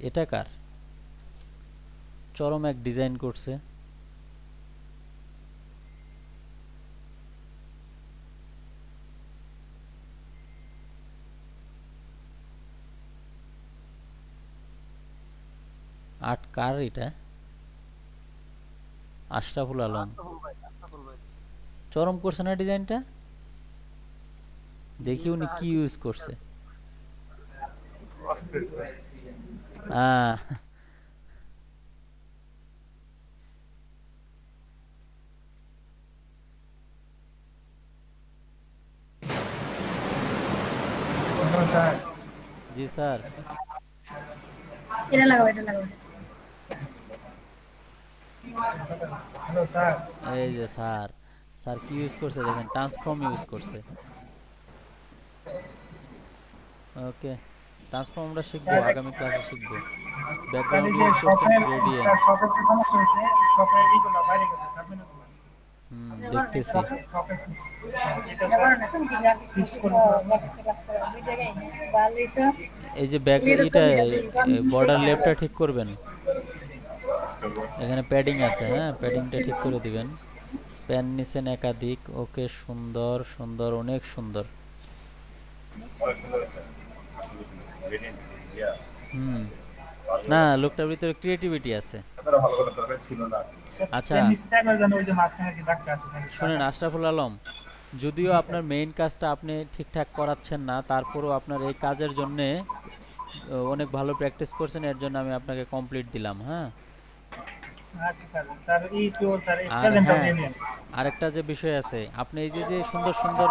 এটা কার? চরম এক ডিজাইন করছে। আর্ট কার এটা? আশরাফুল আলম। চরম করছে না ডিজাইনটা? দেখি উনি কি ইউজ করছে। জি স্যার। এটা লাগাও, এটা লাগাও। Hello sir. এই যে স্যার, স্যার কি ইউজ করছে দেখেন, ট্রান্সফর্ম ইউজ করছে। ওকে, ট্রান্সফর্ম আমরা শিখবো, আগামী ক্লাসে শিখবো। ব্যাকগ্রাউন্ড ইউজ করছে গ্রেডিয়েন্ট। স্যার সবের কি সমস্যা হয়েছে? সবের এইগুলো বাইরে গেছে, সাবমিট করুন। দেখতেছি। এই যে ব্যাক এটা বর্ডার লেফটটা ঠিক করবেন, এখানে প্যাডিং আছে, হ্যাঁ প্যাডিংটা ঠিক করে দিবেন। স্প্যান নিছেন একাধিক, ওকে সুন্দর সুন্দর, অনেক সুন্দর। না, লোকটার ভিতরে ক্রিয়েটিভিটি আছে। আচ্ছা শুনেন আশরাফুল আলম, যদিও আপনার মেইন কাজটা আপনি ঠিকঠাক করাচ্ছেন না, তারপরও আপনার এই কাজের জন্য অনেক ভালো প্র্যাকটিস করছেন, এর জন্য আমি আপনাকে কমপ্লিট দিলাম। হ্যাঁ আরেকটা যে বিষয় আছে, আপনি এই যে সুন্দর সুন্দর